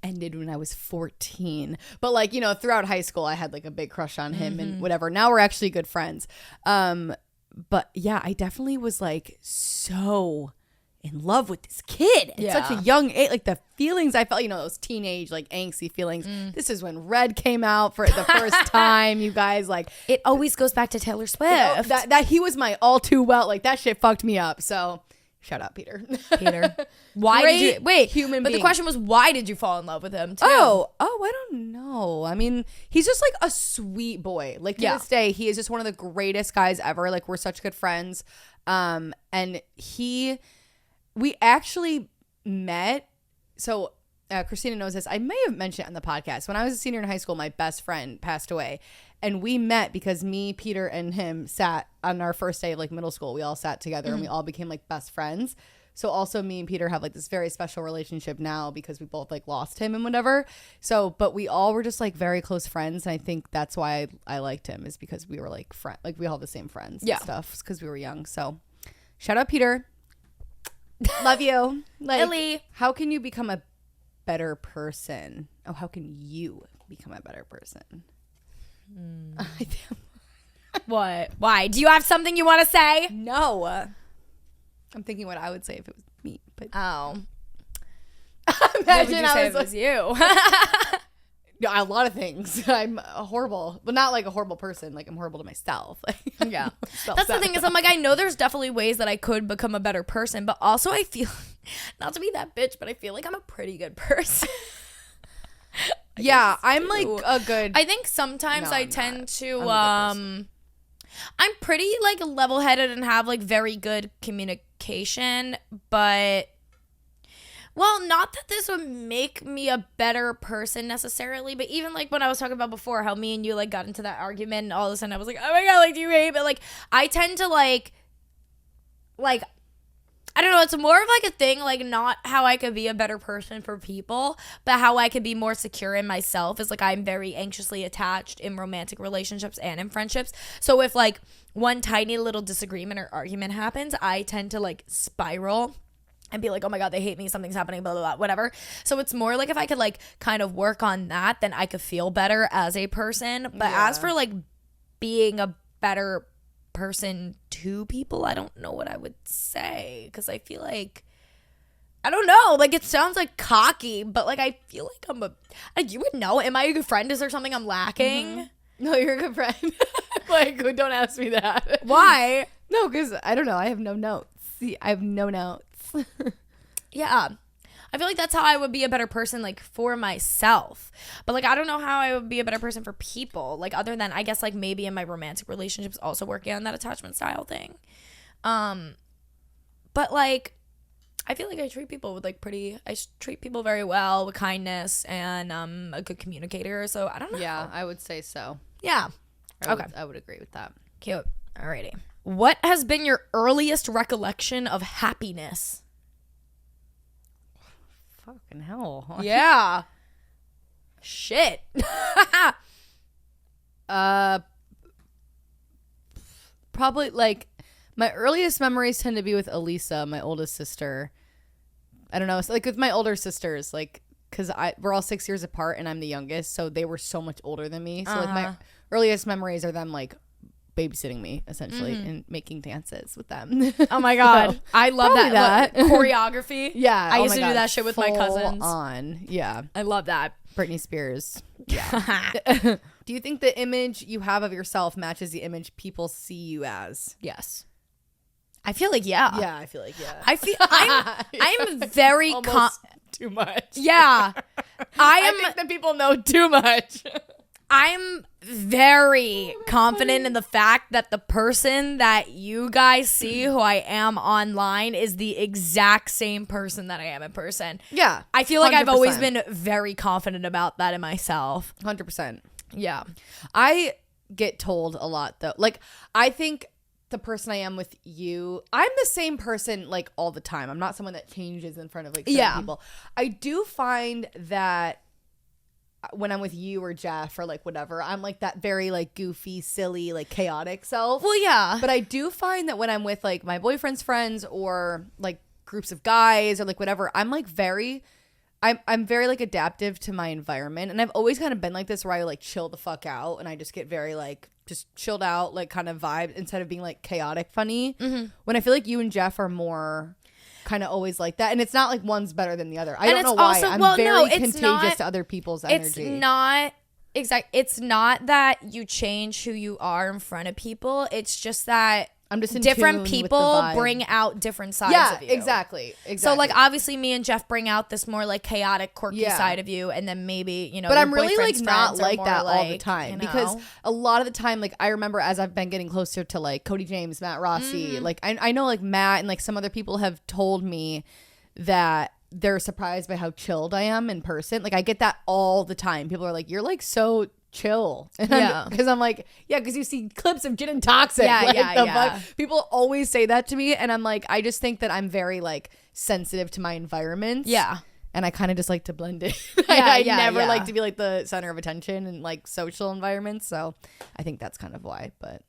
ended when I was 14. But like, throughout high school, I had like a big crush on him and whatever. Now we're actually good friends. But yeah, I definitely was like so in love with this kid at such a young age. Like the feelings I felt, those teenage like angsty feelings. This is when Red came out for the first time. You guys, like it always goes back to Taylor Swift. That he was my all too well. Like that shit fucked me up. So shout out Peter. Why did you wait? Human but being. the question was, why did you fall in love with him too? Oh, I don't know. I mean, he's just like a sweet boy. Like to this day, he is just one of the greatest guys ever. Like we're such good friends. And we actually met. So Christina knows this. I may have mentioned it on the podcast. When I was a senior in high school, my best friend passed away. And we met because me, Peter, and him sat on our first day of like middle school. We all sat together and we all became like best friends. So also me and Peter have like this very special relationship now because we both like lost him and whatever. So, but we all were just like very close friends. And I think that's why I liked him, is because we were like like we all have the same friends and stuff because we were young. So shout out Peter. Love you. Like, Lily. How can you become a better person? Oh, how can you become a better person? What? Why? Do you have something you want to say? No. I'm thinking what I would say if it was me. But Oh. imagine what would you say if it was you? No, a lot of things. I'm horrible, but not like a horrible person. Like I'm horrible to myself. Yeah. That's the thing is I'm like, I know there's definitely ways that I could become a better person, but also I feel, not to be that bitch, but I feel like I'm a pretty good person. Yeah, I'm like a good. I think sometimes I tend to, I'm pretty like level-headed and have like very good communication, but well, not that this would make me a better person necessarily, but even like when I was talking about before how me and you like got into that argument and all of a sudden I was like, oh my God, like do you hate me? Like I tend to like I don't know, it's more of like a thing, like not how I could be a better person for people, but how I could be more secure in myself is like I'm very anxiously attached in romantic relationships and in friendships. So if like one tiny little disagreement or argument happens, I tend to like spiral and be like, oh my God, they hate me, something's happening, blah, blah, blah, whatever. So it's more like if I could like kind of work on that, then I could feel better as a person. But as for like being a better person to people, I don't know what I would say, because I feel like, I don't know, like it sounds like cocky, but like I feel like I'm you would know, am I a good friend? Is there something I'm lacking? Mm-hmm. No, you're a good friend. Like, don't ask me that. Why? No, because I don't know, I have no notes. See, I have no notes. Yeah, I feel like that's how I would be a better person, like for myself, but like I don't know how I would be a better person for people, like other than I guess like maybe in my romantic relationships also working on that attachment style thing. But like I feel like I treat people with like I treat people very well with kindness, and I'm a good communicator, so I don't know. Yeah, I would say so. Yeah. I would agree with that. Cute. Alrighty. What has been your earliest recollection of happiness? Fucking hell. Yeah. Shit. Probably like my earliest memories tend to be with Elisa, my oldest sister. I don't know. It's like with my older sisters, like, because we're all 6 years apart and I'm the youngest, so they were so much older than me. So like my earliest memories are them like babysitting me essentially and making dances with them. Oh my God. So, I love that. Choreography. Yeah. I used to do that shit with my cousins. Yeah. I love that. Britney Spears. Yeah. Do you think the image you have of yourself matches the image people see you as? Yes. I feel like Yeah, I feel like I'm very too much. Yeah. I think that people know too much. I'm very confident in the fact that the person that you guys see who I am online is the exact same person that I am in person. Yeah. I feel like 100%. I've always been very confident about that in myself. 100%. Yeah. I get told a lot though. Like, I think the person I am with you, I'm the same person like all the time. I'm not someone that changes in front of like certain people. I do find that when I'm with you or Jeff or like whatever, I'm like that very like goofy, silly, like chaotic self. Well, yeah. But I do find that when I'm with like my boyfriend's friends or like groups of guys or like whatever, I'm like I'm very like adaptive to my environment. And I've always kind of been like this where I like chill the fuck out and I just get very like just chilled out, like kind of vibe instead of being like chaotic funny. When I feel like you and Jeff are more kind of always like that, and it's not like one's better than the other. I don't know why. I'm very contagious to other people's energy. It's not It's not that you change who you are in front of people. It's just that I'm just in different tune people with the vibe. Bring out different sides of you. Exactly. So like obviously me and Jeff bring out this more like chaotic, quirky side of you, and then maybe, you know, but I'm really like not like that like, all the time, you know? Because a lot of the time, like I remember as I've been getting closer to like Cody James, Matt Rossi, like I know like Matt and like some other people have told me that they're surprised by how chilled I am in person. Like I get that all the time. People are like, you're like so chill. And because I'm like, yeah, because you see clips of Gin and Toxic. People always say that to me, and I'm like, I just think that I'm very like sensitive to my environment. Yeah. And I kind of just like to blend in. I never like to be like the center of attention in like social environments. So I think that's kind of why. But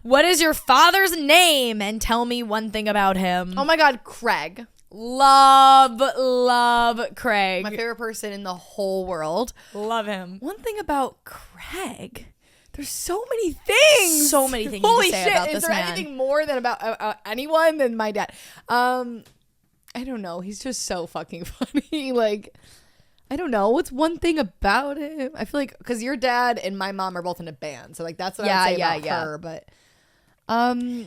what is your father's name? And tell me one thing about him. Oh my God, Craig. Love Craig. My favorite person in the whole world. Love him. One thing about Craig, there's so many things. So many things Holy to say shit, about this is there man. anything more than about anyone than my dad? I don't know. He's just so fucking funny. Like, I don't know. What's one thing about him? I feel like because your dad and my mom are both in a band, so like that's what I would say about her. But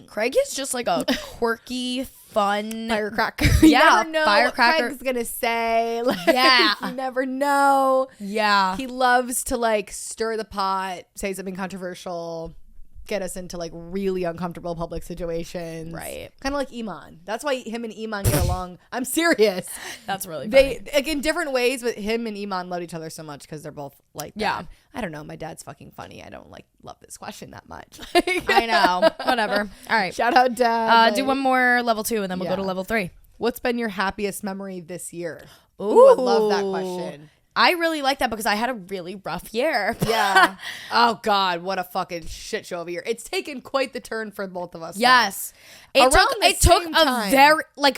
Craig is just like a quirky, fun firecracker. You Yeah, never know firecracker. what Craig's gonna say. Like, Yeah. you never know. Yeah. He loves to like stir the pot, say something controversial, get us into like really uncomfortable public situations. Right. Kind of like Iman. That's why him and Iman get along. I'm serious. That's really funny. They like in different ways, but him and Iman love each other so much because they're both like that. Yeah. I don't know. My dad's fucking funny. I don't like love this question that much. I know. Whatever. All right. Shout out dad. Do one more level 2 and then we'll go to level 3. What's been your happiest memory this year? Ooh, I love that question. I really like that because I had a really rough year. Yeah. Oh God, what a fucking shit show of a year. It's taken quite the turn for both of us. Yes. Around It the took same a time. very like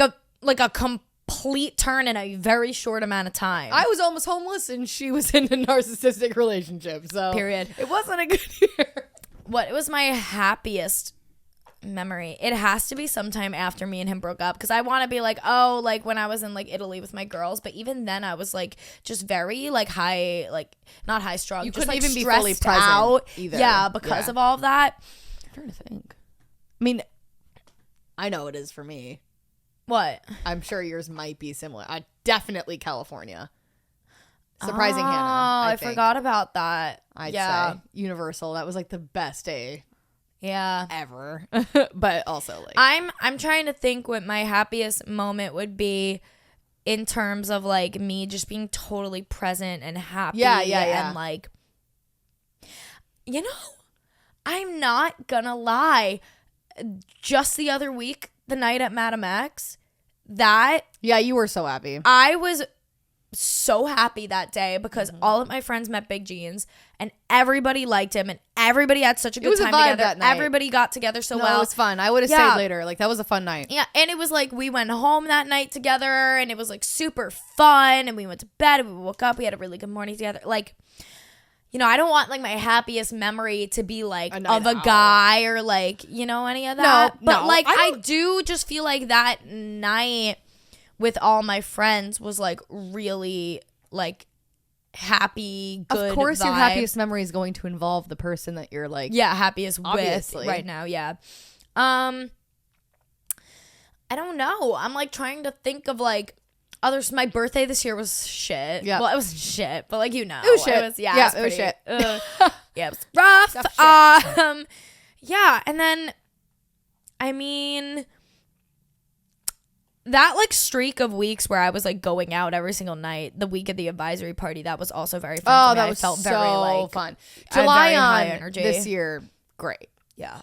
a complete turn in a very short amount of time. I was almost homeless and she was in a narcissistic relationship. So Period. It wasn't a good year. What was my happiest memory? It has to be sometime after me and him broke up because I want to be like, oh, like when I was in like Italy with my girls, but even then I was like just very like high, like not high strung. You just couldn't like even be fully stressed present out either. Yeah, because Yeah. of all of that. I'm trying to think. I mean, I know it is for me. What? I'm sure yours might be similar. Definitely California. Surprising Oh, Hannah. I forgot about that. I'd yeah. say Universal. That was like the best day Yeah. ever. But also like I'm trying to think what my happiest moment would be in terms of like me just being totally present and happy. Yeah. And like, you know, I'm not gonna lie. Just the other week, the night at Madame X, that yeah, you were so happy. I was so happy that day because Mm-hmm. all of my friends met Big Jeans and everybody liked him and everybody had such a good was a time vibe together. that night. Everybody got together so No, well. it was fun. I would have Yeah. stayed later. Like that was a fun night. Yeah, and it was like we went home that night together and it was like super fun and we went to bed and we woke up. We had a really good morning together. Like, you know, I don't want like my happiest memory to be like A night of a out. guy or like, you know, any of that. But no, like I I do just feel like that night with all my friends was like really like happy, good. Of course, your vibe. happiest memory is going to involve the person that you're like. Yeah, happiest Obviously. with right now. Yeah. I don't know. I'm like trying to think of like others. My birthday this year was shit. Yeah. Well, it was shit, but like, you know, It was shit. It was, yeah, Yeah, it it was was shit. yeah, it was rough. Tough Yeah, and then I mean that like streak of weeks where I was like going out every single night, the week of the advisory party, that was also very fun. Oh, for me. that I was felt so very like fun. I had July very high on energy. this year, great. Yeah.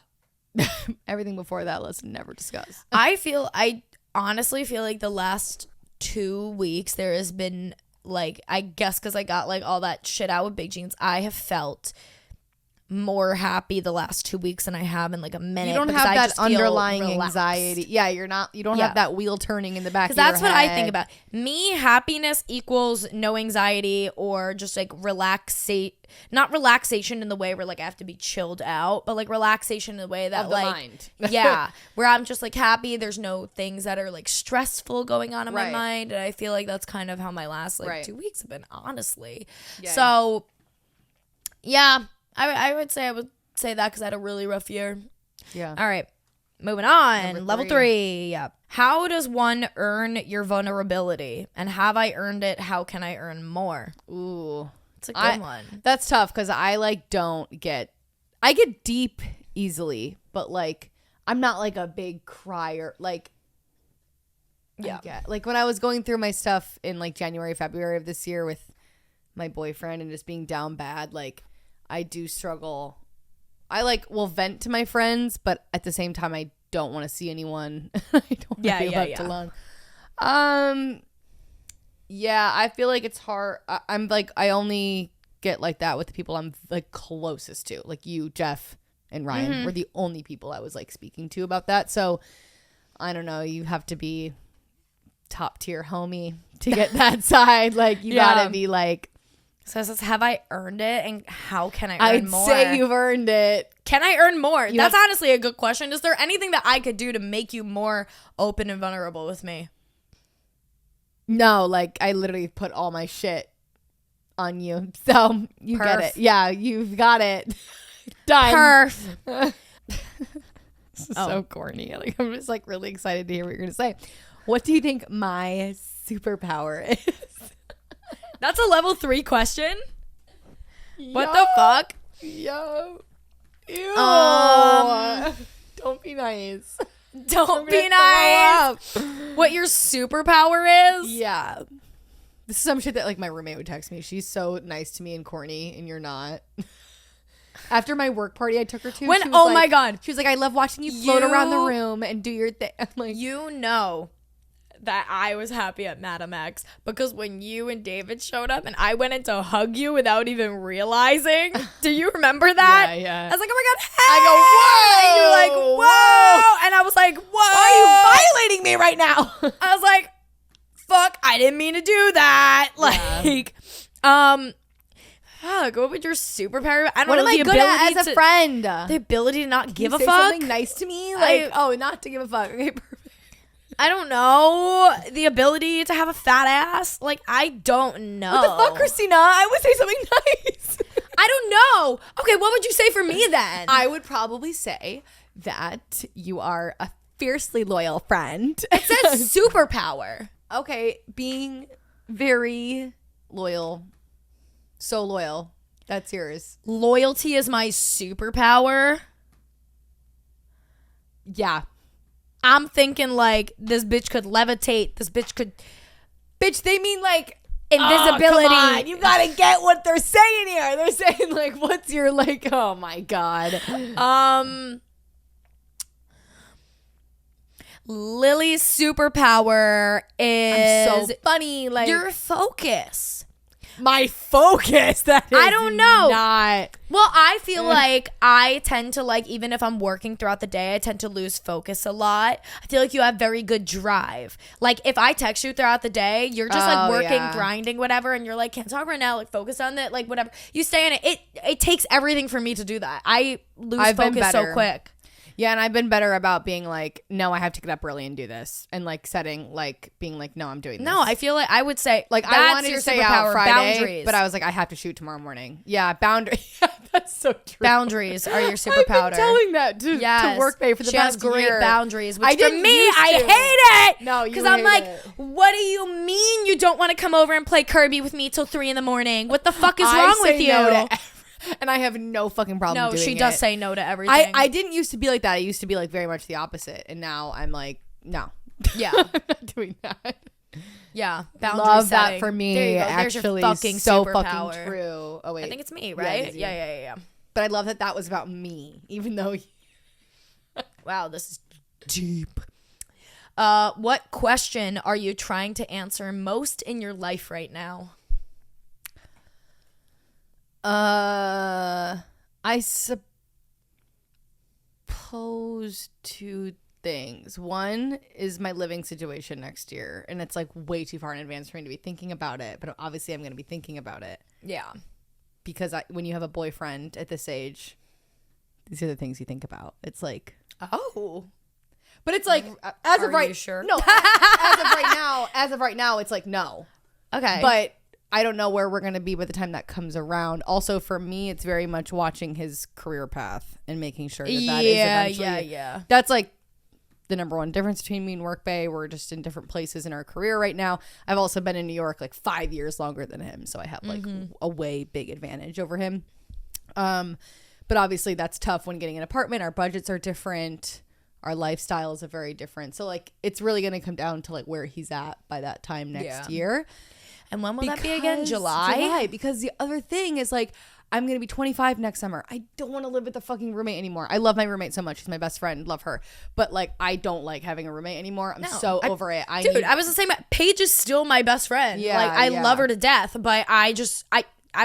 Everything before that, let's never discuss. I honestly feel like the last 2 weeks there has been like, I guess because I got like all that shit out with Big Jeans, I have felt more happy the last 2 weeks than I have in like a minute. You don't because have I that just feel underlying relaxed. anxiety. Yeah, you don't Yeah. have that wheel turning in the back of Because your that's what I head. think about. Me, happiness equals no anxiety or just like not relaxation in the way where like I have to be chilled out, but like relaxation in the way that Of the like mind. yeah, where I'm just like happy. There's no things that are like stressful going on in my Right. mind, and I feel like that's kind of how my last like Right. 2 weeks have been, honestly. Yeah. So yeah, I would say that because I had a really rough year. Yeah. All right, moving on. Number Level 3. Yeah. How does one earn your vulnerability? And have I earned it? How can I earn more? Ooh. It's a good one. That's tough because I like I get deep easily, but like I'm not like a big crier. Like Yeah. like when I was going through my stuff in like January, February of this year with my boyfriend and just being down bad, like I do struggle. I like will vent to my friends, but at the same time I don't want to see anyone. I don't want to be left alone. Yeah, I feel like it's hard. I'm like, I only get like that with the people I'm like closest to, like you, Jeff, and Ryan were the only people I was like speaking to about that. So I don't know. You have to be top tier homie to get that side. Like you gotta be like. So it says, have I earned it? And how can I earn I'd more? say you've earned it. Can I earn more? You That's honestly a good question. Is there anything that I could do to make you more open and vulnerable with me? No, like I literally put all my shit on you. So you get Perf. it. Yeah, you've got it. Done. Perf. This is so corny. Like, I'm just like really excited to hear what you're gonna say. What do you think my superpower is? That's a level 3 question. What Yo. the fuck? Yo. Ew. Don't be nice. Don't be nice. What your superpower is? Yeah. This is some shit that like my roommate would text me. She's so nice to me and corny, and you're not. After my work party I took her to, When she was oh like, my god, she was like, I love watching you float around the You- room and do your thing. I'm like, you know that I was happy at Madam X because when you and David showed up and I went in to hug you without even realizing. Do you remember that? Yeah. I was like, oh my god, hey! I go, whoa! And you're like, whoa! And I was like, whoa! why are you violating me right now? I was like, fuck, I didn't mean to do that. Like, fuck, what would your superpower? I don't What know. am I the good at ability as a friend? The ability to not give a Say fuck. something nice to me? Like, not to give a fuck. Okay, perfect. I don't know. The ability to have a fat ass. Like, I don't know. What the fuck, Christina? I would say something nice. I don't know. Okay, what would you say for me then? I would probably say that you are a fiercely loyal friend. It says superpower. Okay, being very loyal. So loyal. That's yours. Loyalty is my superpower. Yeah. I'm thinking like this bitch could levitate. This bitch could Bitch, they mean like invisibility. Oh, come on. You gotta get what they're saying here. They're saying like, what's your like? Oh my god. Lily's superpower is I'm so funny. Like your focus. my focus. That is I don't know. Not. Well, I feel like I tend to like, even if I'm working throughout the day, I tend to lose focus a lot. I feel like you have very good drive. Like if I text you throughout the day, you're just like working, grinding, whatever, and you're like, can't talk right now, like focus on that, like whatever. You stay in it. It takes everything for me to do that. I lose focus so quick. Yeah, and I've been better about being like, no, I have to get up early and do this, and like setting, like being like, no, I'm doing this. No, I feel like I would say like that's I wanted your to stay superpower, out Friday, boundaries. but I was like, I have to shoot tomorrow morning. Yeah, boundaries. That's so true. Boundaries are your I've superpower. been telling that to work pay for the she past has great year. boundaries. Which I for didn't me, used I to. hate it. No, you because I'm hate like, it. what do you mean you don't want to come over and play Kirby with me till 3 a.m? What the fuck is wrong with you? No and I have no fucking problem No, doing she it. does say no to everything. I didn't used to be like that. I used to be like very much the opposite, and now I'm like, no. Yeah. I'm not doing that. Yeah, boundary Love setting. that for me. There you go. There's your Actually, fucking so superpower. fucking true. Oh wait, I think it's me, it right? is you. Yeah. But I love that was about me, even though. Wow, this is deep. What question are you trying to answer most in your life right now? I suppose two things. One is my living situation next year, and it's like way too far in advance for me to be thinking about it. But obviously, I'm going to be thinking about it. Yeah. Because when you have a boyfriend at this age, these are the things you think about. It's like, Oh. but it's like as Are of right, you sure? No, as of right now, it's like no. Okay. But I don't know where we're going to be by the time that comes around. Also, for me, it's very much watching his career path and making sure that is eventually. Yeah. That's like the number one difference between me and Workbay. We're just in different places in our career right now. I've also been in New York like 5 years longer than him, so I have like a way big advantage over him. But obviously that's tough when getting an apartment. Our budgets are different. Our lifestyles are very different. So like it's really going to come down to like where he's at by that time next year. And when will that be again? July? Because the other thing is like I'm going to be 25 next summer. I don't want to live with a fucking roommate anymore. I love my roommate so much. She's my best friend. Love her. But like I don't like having a roommate anymore. I'm so over it. I was the same. Paige is still my best friend. Yeah, like I love her to death, but I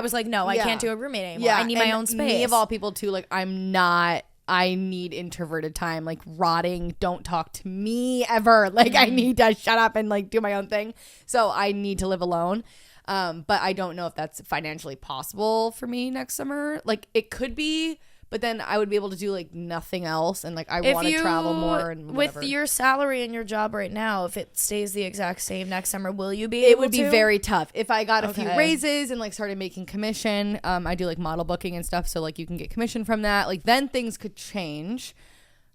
was like, no, I Yeah. can't do a roommate anymore. Yeah, I need my and own space. Me of all people too, like I need introverted time, like rotting. Don't talk to me ever. Like I need to shut up and like do my own thing. So I need to live alone. But I don't know if that's financially possible for me next summer. Like it could be, but then I would be able to do like nothing else, and like I want to travel more and whatever. With your salary and your job right now, if it stays the exact same next summer, will you be It able would be to? very tough. If I got a few Okay. raises and like started making commission, I do like model booking and stuff, so like you can get commission from that. Like then things could change.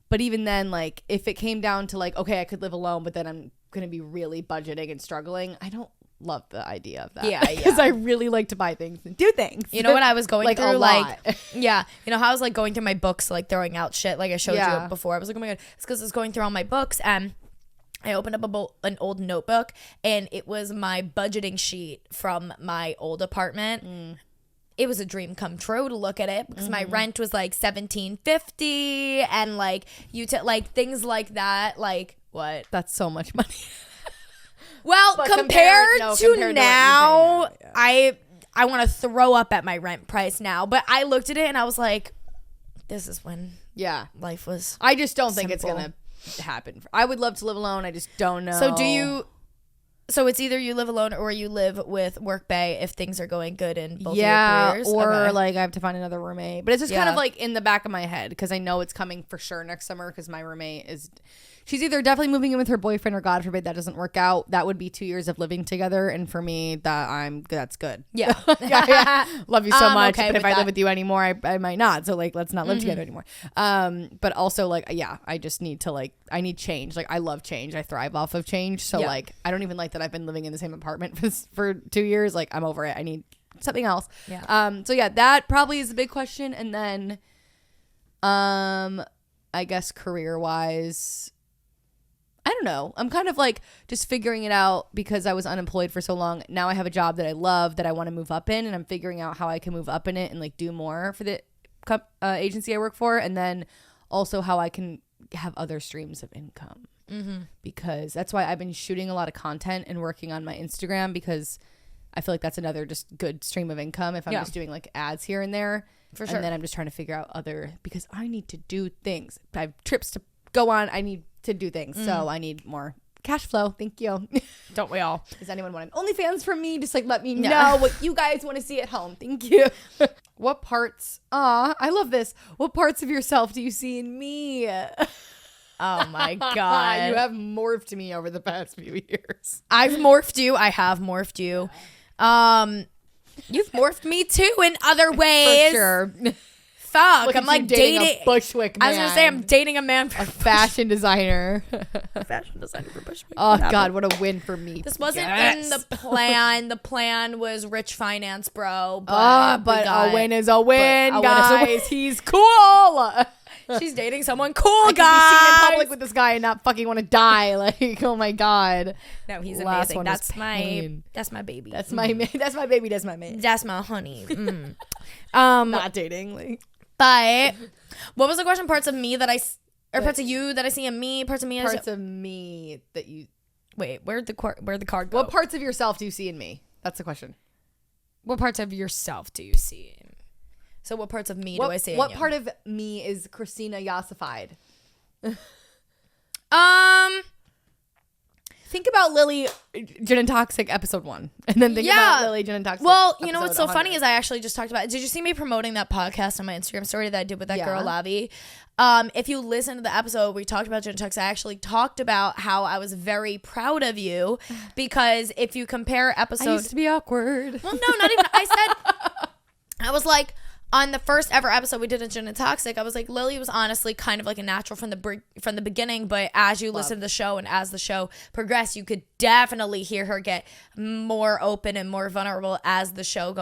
But even then, like if it came down to like, okay, I could live alone, but then I'm gonna be really budgeting and struggling, I don't love the idea of that. Yeah, because I really like to buy things and do things. You know what I was going like through? a lot. Like, yeah. You know how I was like going through my books, like throwing out shit, like I showed Yeah. you before. I was like, oh my God. It's because I was going through all my books and I opened up an old notebook and it was my budgeting sheet from my old apartment. It was a dream come true to look at it because my rent was like $17.50 and like like things like that. Like what? That's so much money. Well, But compared to to what you now, pay now, yeah. I want to throw up at my rent price now. But I looked at it and I was like, this is when Yeah. life was. I just don't think it's Simple. gonna happen. I would love to live alone. I just don't know. So do you? So it's either you live alone or you live with Work Bay if things are going good in both of your careers. or Okay. like I have to find another roommate. But it's just kind Yeah. of like in the back of my head because I know it's coming for sure next summer because my roommate is. She's either definitely moving in with her boyfriend or God forbid that doesn't work out. That would be 2 years of living together, and for me, that's good. Yeah. Yeah. Love you so much, okay but if with I that. live with you anymore, I might not. So like, let's not live together anymore. But also like, yeah, I just need to like, I need change. Like I love change. I thrive off of change. So Yeah. like, I don't even like that I've been living in the same apartment for 2 years. Like I'm over it. I need something else. Yeah. So yeah, that probably is a big question. And then, I guess career wise, I don't know. I'm kind of like just figuring it out because I was unemployed for so long. Now I have a job that I love that I want to move up in, and I'm figuring out how I can move up in it and like do more for the agency I work for, and then also how I can have other streams of income. Because that's why I've been shooting a lot of content and working on my Instagram because I feel like that's another just good stream of income if I'm just doing like ads here and there. For sure. And then I'm just trying to figure out because I need to do things. I have trips to go on. I need to do things. So I need more cash flow. Thank you. Don't we all? Does anyone want an OnlyFans from me? Just like let me know what you guys want to see at home. Thank you. What parts? I love this. What parts of yourself do you see in me? Oh my God. You have morphed me over the past few years. I've morphed you. I have morphed you. You've morphed me too in other ways. For sure. Fuck. Look I'm at like you dating dating. a Bushwick man. I was gonna say I'm dating a man for a fashion designer. fashion designer for Bushwick. Oh God, what a win for me. This wasn't in the plan. The plan was rich finance, bro. But a win is a win, a win is a win. guys. He's cool. She's dating someone cool, I guys. can be seen in public with this guy and not fucking want to die. Like, oh my God. No, he's Last amazing. one was That's my pain. baby. That's my that's my baby. That's my man. That's my honey. Not dating. Like, But what was the question? Parts of me that parts of you that I see in me. Parts of me. parts of me that you. Wait, where'd the card go? What parts of yourself do you see in me? That's the question. What parts of yourself do you see? So what parts of me do I see? What in you? part of me is Christina Yassified? Think about Lily Gin and Toxic episode 1, and then think about Lily Gin and Toxic. Well, you know what's so episode funny 100. is I actually just talked about it. Did you see me promoting that podcast on my Instagram story that I did with that girl Yeah. Lavi? If you listen to the episode we talked about Gin and Toxic, I actually talked about how I was very proud of you because if you compare episodes, I used to be awkward. well, no, not even. I was like. On the first ever episode we did in Gin and Toxic, I was like, Lily was honestly kind of like a natural from the beginning, but as you listen to the show and as the show progressed, you could definitely hear her get more open and more vulnerable as the show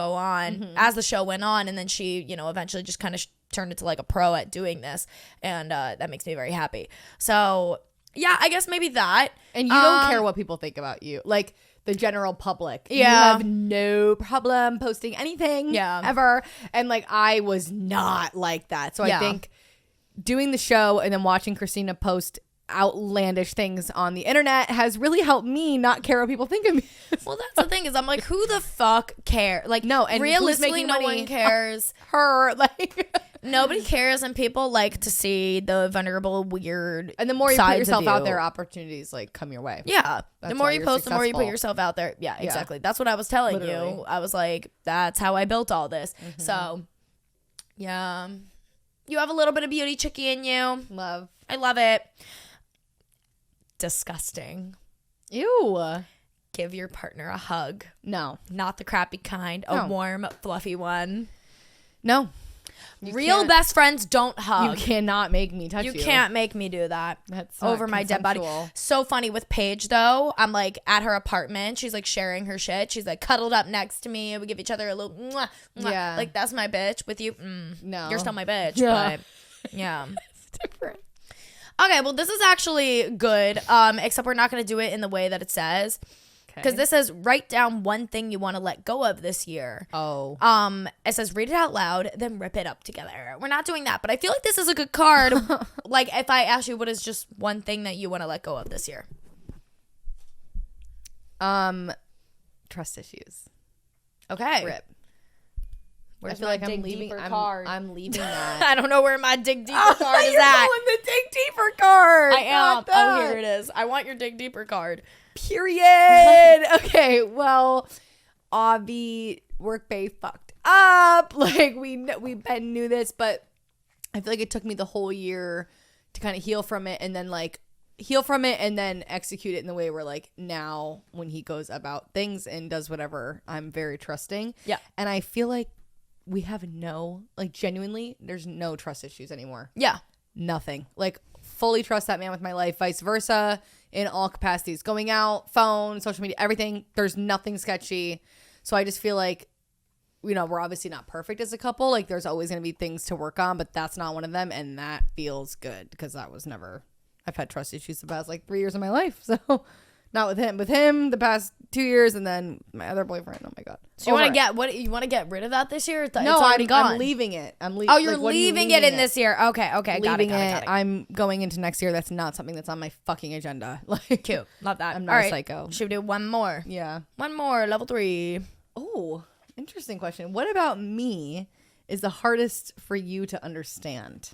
as the show went on, and then she, eventually just kind of turned into like a pro at doing this, and that makes me very happy. So yeah, I guess maybe that. And you don't care what people think about you, like the general public. Yeah. You have no problem posting anything ever. And like I was not like that. So I think doing the show and then watching Christina post outlandish things on the internet has really helped me not care what people think of me. Well, that's the thing is I'm like, who the fuck cares? Like, No, and who's realistically, making no money? one cares. Her, like Nobody cares, and people like to see the vulnerable, weird. and the more you sides put of yourself out you. there, opportunities like come your way. Yeah, the That's more why you you're post, the more you put successful. yourself out there. Yeah, exactly. That's what I was telling Literally. you. I was like, that's how I built all this. So, yeah. You have a little bit of beauty chickie in you. Love. I love it. Disgusting. Ew. Give your partner a hug. No. Not the crappy kind. A warm, fluffy one. No. Real best friends don't hug. You cannot make me touch you. You can't make me do that. That's over my dead body. So funny with Paige though. I'm like at her apartment. She's like sharing her shit. She's like cuddled up next to me. We give each other a little mwah, mwah. Yeah. Like that's my bitch. With you, no. You're still my bitch. Yeah. But yeah. It's different. Okay, well this is actually good. Except we're not gonna do it in the way that it says. Because this says, write down one thing you want to let go of this year. Oh. It says, read it out loud, then rip it up together. We're not doing that, but I feel like this is a good card. Like, if I ask you, what is just one thing that you want to let go of this year? Trust issues. Okay. Rip. Where's I feel my like I'm dig leaving. deeper card? I'm leaving that. I don't know where my dig deeper card is you're at. going the dig deeper card. I am. Oh, here it is. I want your dig deeper card. Period. Okay, well, Avi work bay fucked up. Like we Ben knew this, but I feel like it took me the whole year to kind of heal from it, and then execute it in the way where like now when he goes about things and does whatever, I'm very trusting. Yeah, and I feel like we have genuinely, there's no trust issues anymore. Yeah, nothing. Like fully trust that man with my life, vice versa. In all capacities, going out, phone, social media, everything. There's nothing sketchy. So I just feel like, we're obviously not perfect as a couple. Like there's always going to be things to work on, but that's not one of them. And that feels good because that was never, I've had trust issues the past 3 years of my life. So not with him. With him, the past 2 years, and then my other boyfriend. Oh my god! So you want to get rid of that this year? No, it's already gone. I'm leaving it. Oh, you're leaving it in this year. Okay. Got it. I'm going into next year. That's not something that's on my fucking agenda. Like cute. Love that. I'm not a psycho. Should we do one more? Yeah. One more. Level 3. Oh, interesting question. What about me is the hardest for you to understand?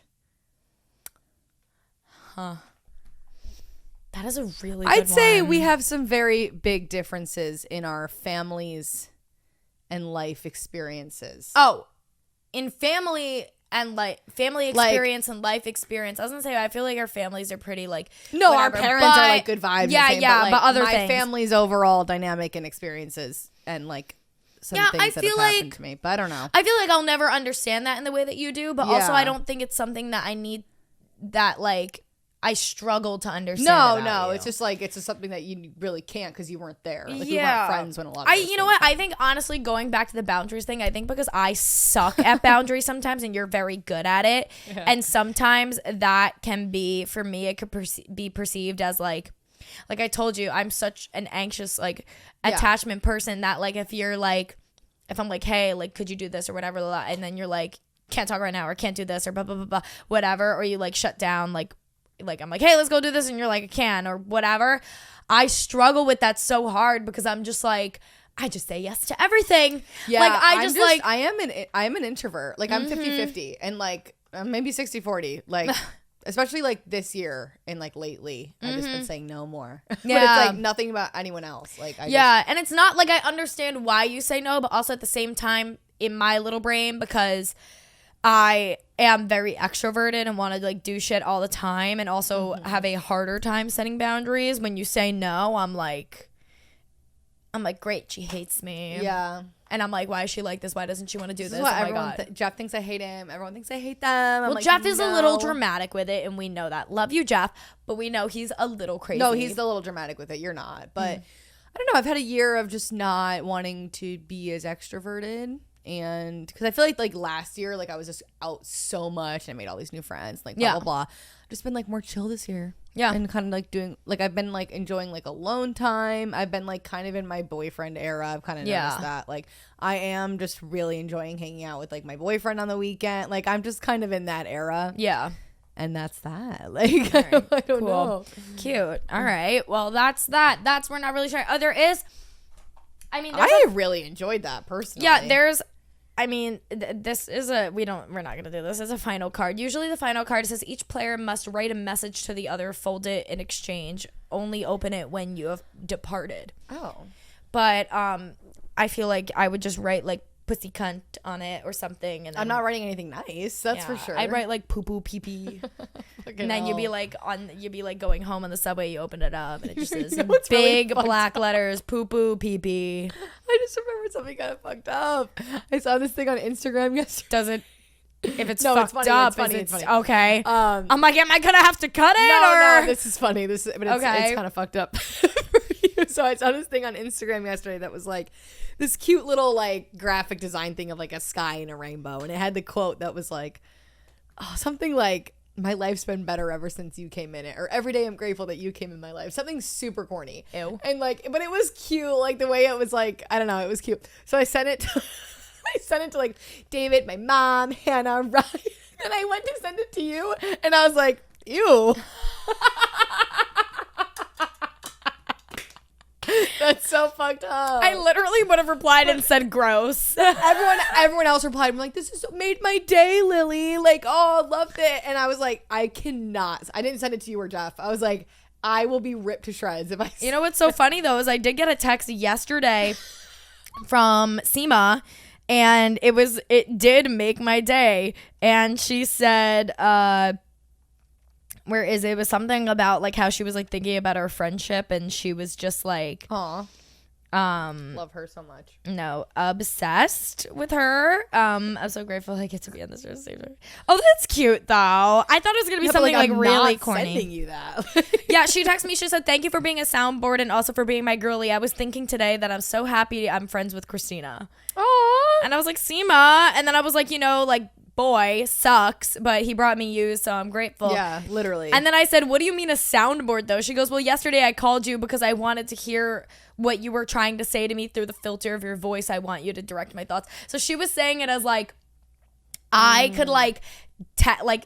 Huh. That is a really good I'd say one. we have some very big differences in our families and life experiences. Oh, in family and family experience and life experience. I was gonna say I feel like our families are pretty no, whatever, our parents are good vibes. Yeah, but other my things. family's overall dynamic and experiences and some things that have happened to me. But I don't know. I feel like I'll never understand that in the way that you do. But also I don't think it's something that I need that I struggle to understand. No, it's just it's just something that you really can't because you weren't there. We weren't friends when a lot of you know what? I think honestly, going back to the boundaries thing, I think because I suck at boundaries sometimes, and you're very good at it, and sometimes that can be for me. It could be perceived as like I told you, I'm such an anxious attachment person that if you're if I'm hey, could you do this or whatever, and then you're can't talk right now or can't do this or blah blah blah blah whatever, or you shut down I'm hey, let's go do this, and you're I can or whatever. I struggle with that so hard because I'm just I just say yes to everything. Yeah, I am an introvert. I'm 50-50 and maybe 60-40. Especially this year and lately, I've just been saying no more. Yeah. But it's nothing about anyone else. And it's not I understand why you say no, but also at the same time in my little brain, because I am very extroverted and want to do shit all the time, and also have a harder time setting boundaries. When you say no, I'm great, she hates me. Yeah. And I'm why is she like this? Why doesn't she want to do this? Jeff thinks I hate him. Everyone thinks I hate them. Well, Jeff is a little dramatic with it, and we know that. Love you, Jeff, but we know he's a little crazy. No, he's a little dramatic with it. You're not. But I don't know. I've had a year of just not wanting to be as extroverted. And because I feel like last year, I was just out so much and I made all these new friends, blah, blah, blah. I've just been more chill this year. Yeah. And kind of doing, I've been enjoying alone time. I've been kind of in my boyfriend era. I've kind of noticed that. I am just really enjoying hanging out with my boyfriend on the weekend. I'm just kind of in that era. Yeah. And that's that. Right. I don't know. Cute. All right. Well, that's that. We're not really sure. Oh, there is. I really enjoyed that personally. Yeah, this is we're not going to do this as a final card. Usually the final card says each player must write a message to the other, fold it in exchange, only open it when you have departed. Oh. But I feel like I would just write pussy cunt on it or something. And then, I'm not writing anything nice. That's for sure. I'd write like poo poo pee pee. And then you'd be like going home on the subway, you open it up and it just says big really black letters, poo poo pee pee. I just remembered something kind of fucked up. I saw this thing on Instagram yesterday. Does it? If it's no, fucked it's funny, up, it's funny. Okay. I'm like, am I gonna have to cut it? No, this is funny. But it's kind of fucked up. So I saw this thing on Instagram yesterday that was like this cute little like graphic design thing of like a sky and a rainbow, and it had the quote that was like, something like, "My life's been better ever since you came in it," or "Every day I'm grateful that you came in my life." Something super corny. Ew. And like, but it was cute, like the way it was like, I don't know, it was cute. So I sent it to like David, my mom, Hannah, Ryan, and I went to send it to you, and I was like, ew. That's so fucked up. I literally would have replied and said gross. Everyone else replied, I'm like, this has made my day, Lily. Like, oh, loved it. And I was like, I didn't send it to you or Jeff. I was like, I will be ripped to shreds if I. You know what's so funny though is I did get a text yesterday from Seema, and it did make my day. And she said, where is it? It was something about like how she was like thinking about our friendship, and she was just like, aw, love her so much. No, obsessed with her. I'm so grateful I get to be on this station. Oh, that's cute though. I thought it was gonna be something like really corny. Sending you that. Yeah, she texted me. She said, "Thank you for being a soundboard and also for being my girly. I was thinking today that I'm so happy I'm friends with Christina." Aww. And I was like, Seema, and then I was like, like, boy sucks, but he brought me you, so I'm grateful. Yeah, literally. And then I said, what do you mean a soundboard though? She goes, well, yesterday I called you because I wanted to hear what you were trying to say to me through the filter of your voice. I want you to direct my thoughts. So she was saying it as like, I could like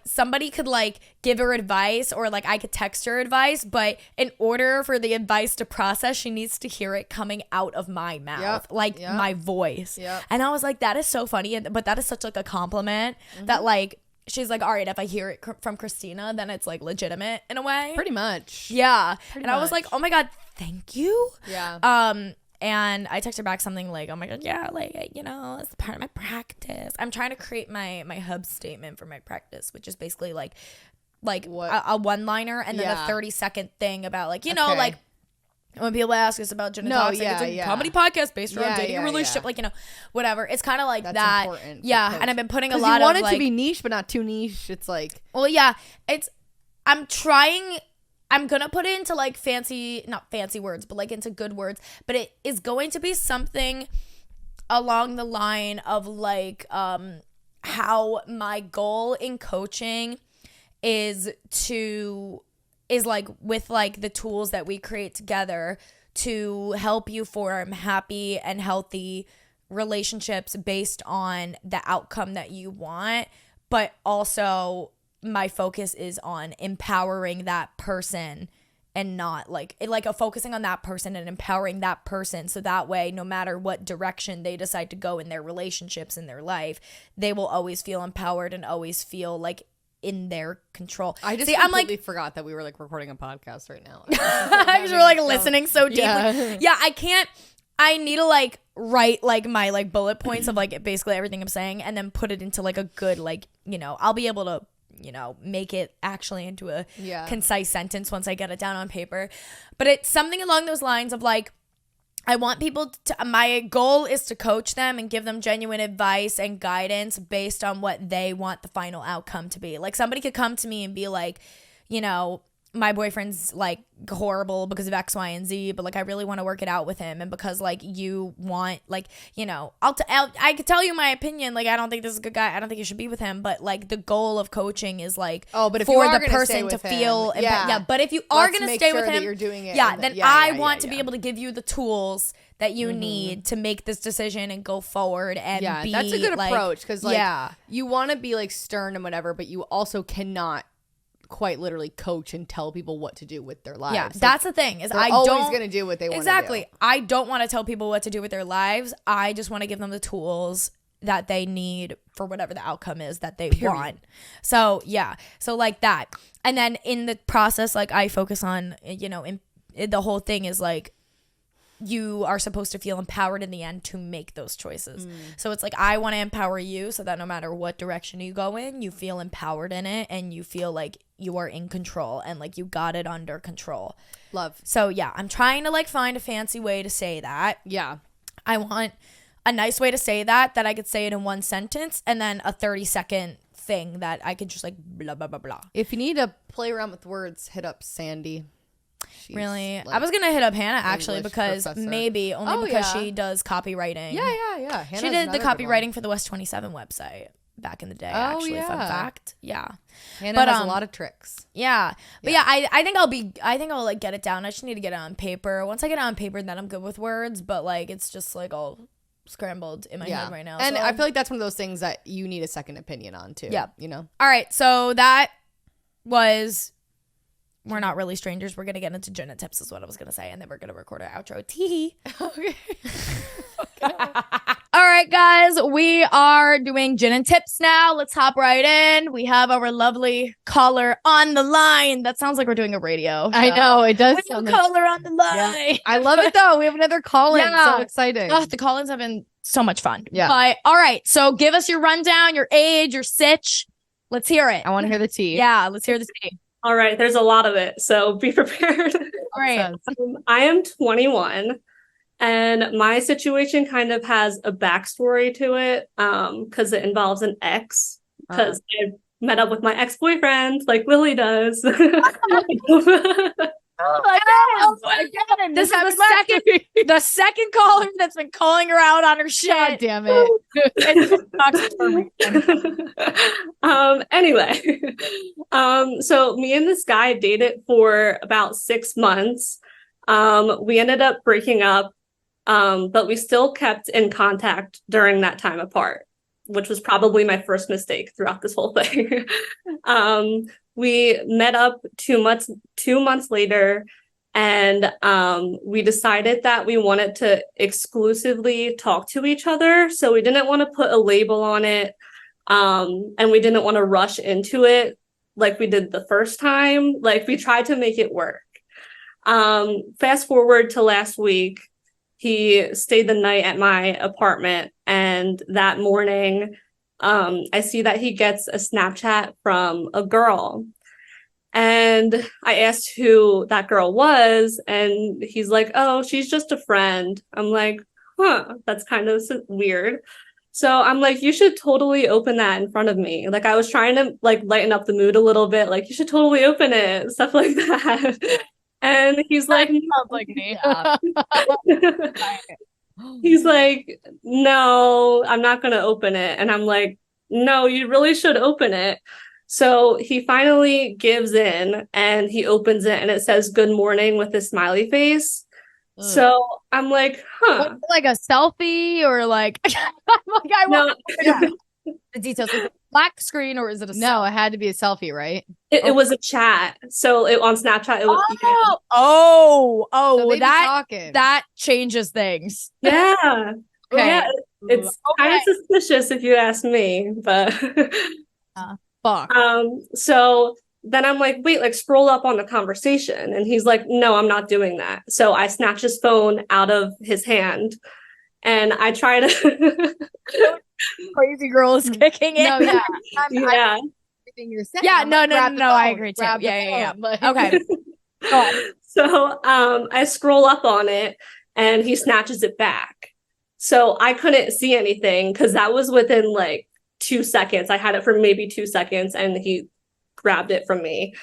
somebody could like give her advice, or like I could text her advice, but in order for the advice to process, she needs to hear it coming out of my mouth, my voice. And I was like, that is so funny, but that is such like a compliment that like she's like, all right, if I hear it from Christina, then it's like legitimate in a way. Pretty much. Yeah. I was like, oh my God, thank you. Yeah. And I texted her back something like, oh my God, yeah, like, it's part of my practice. I'm trying to create my hub statement for my practice, which is basically like a one-liner and then a 30-second thing about like, like when people ask us about Jenna Talks, like, it's a comedy podcast based around dating a relationship, like, whatever. It's kind of like that's that. Important. Yeah, and I've been putting a lot of you want it to be niche, but not too niche. It's like, well, yeah, I'm gonna put it into like not fancy words, but like into good words. But it is going to be something along the line of like how my goal in coaching is like with like the tools that we create together to help you form happy and healthy relationships based on the outcome that you want, but also my focus is on empowering that person and not focusing on that person and empowering that person. So that way, no matter what direction they decide to go in their relationships, in their life, they will always feel empowered and always feel like in their control. I just completely forgot that we were like recording a podcast right now. Because we're like listening so deeply. Yeah, I need to like write like my like bullet points of like basically everything I'm saying and then put it into like a good like, I'll be able to make it actually into a concise sentence once I get it down on paper. But it's something along those lines of like, I want people to, my goal is to coach them and give them genuine advice and guidance based on what they want the final outcome to be. Like somebody could come to me and be like, my boyfriend's like horrible because of X, Y, and Z, but like I really want to work it out with him, and because like you want like I could tell you my opinion. Like I don't think this is a good guy. I don't think you should be with him. But like the goal of coaching is like but if for you are the person to feel But if you are going to stay with him, you're doing it. Then I want to be able to give you the tools that you need to make this decision and go forward and be that's a good like, approach because like you want to be like stern and whatever, but you also cannot quite literally coach and tell people what to do with their lives. Yeah, that's the thing is I don't always gonna do what they want to do. Exactly. I don't want to tell people what to do with their lives. I just want to give them the tools that they need for whatever the outcome is that they want. So so like that, and then in the process, like I focus on the whole thing is like you are supposed to feel empowered in the end to make those choices. So it's like, I want to empower you so that no matter what direction you go in, you feel empowered in it and you feel like you are in control and like you got it under control. Love. So yeah, I'm trying to like find a fancy way to say that. Yeah. I want a nice way to say that I could say it in one sentence, and then a 30-second thing that I could just like blah, blah, blah, blah. If you need to play around with words, hit up Sandy. She's really? like I was going to hit up Hannah actually English because professor. because she does copywriting. Yeah. She Hannah's did the another good one. copywriting for the West 27 website back in the day, actually. Fun fact. Yeah. Hannah has a lot of tricks. Yeah. But yeah, I think I'll like get it down. I just need to get it on paper. Once I get it on paper, then I'm good with words, but like it's just like all scrambled in my head right now. And so. I feel like that's one of those things that you need a second opinion on too. Yeah. You know? All right. So that was, we're not really strangers. We're going to get into gin and tips is what I was going to say. And then we're going to record our outro. Tee. Okay. All right, guys, we are doing gin and tips now. Let's hop right in. We have our lovely caller on the line. That sounds like we're doing a radio. I know, it does. We have a caller on the line. Yeah. I love it though. We have another call in. Yeah. So exciting. Oh, the call-ins have been so much fun. Yeah. But all right, so give us your rundown, your age, your sitch. Let's hear it. I want to hear the tea. Yeah, let's hear the tea. All right, there's a lot of it, so be prepared. All right. I am 21, and my situation kind of has a backstory to it, because it involves an ex, because I met up with my ex-boyfriend, like Lily does. Oh my god! This is the second caller that's been calling her out on her shit. God damn it. Anyway, so me and this guy dated for about 6 months. We ended up breaking up, but we still kept in contact during that time apart, which was probably my first mistake throughout this whole thing. We met up 2 months later, and we decided that we wanted to exclusively talk to each other. So we didn't want to put a label on it, and we didn't want to rush into it like we did the first time. Like, we tried to make it work. Fast forward to last week, he stayed the night at my apartment, and that morning, I see that he gets a Snapchat from a girl, and I asked who that girl was, and he's like, oh, she's just a friend. I'm like, huh, that's kind of weird. So I'm like, you should totally open that in front of me. Like, I was trying to like lighten up the mood a little bit, like, you should totally open it, stuff like that. And he's like, sounds like me. He's like, no, I'm not going to open it. And I'm like, no, you really should open it. So he finally gives in and he opens it, and it says good morning with a smiley face. So I'm like, huh. Like a selfie or like, I want the details. Is it a black screen or is it a No, it had to be a selfie, right? It was a chat. So on Snapchat, it was. So they be talking. that changes things. Yeah. Okay. Yeah. It's kind of suspicious if you ask me, but. Fuck. So then I'm like, wait, like, scroll up on the conversation. And he's like, no, I'm not doing that. So I snatch his phone out of his hand and I try to. Crazy girl is kicking in. No, yeah. Yeah. Everything you're saying. Yeah, I'm like, grab the no, I phone, agree too. grab the Yeah. phone, like- Okay. Go on. So I scroll up on it and he snatches it back. So I couldn't see anything because that was within like 2 seconds. I had it for maybe 2 seconds and he grabbed it from me.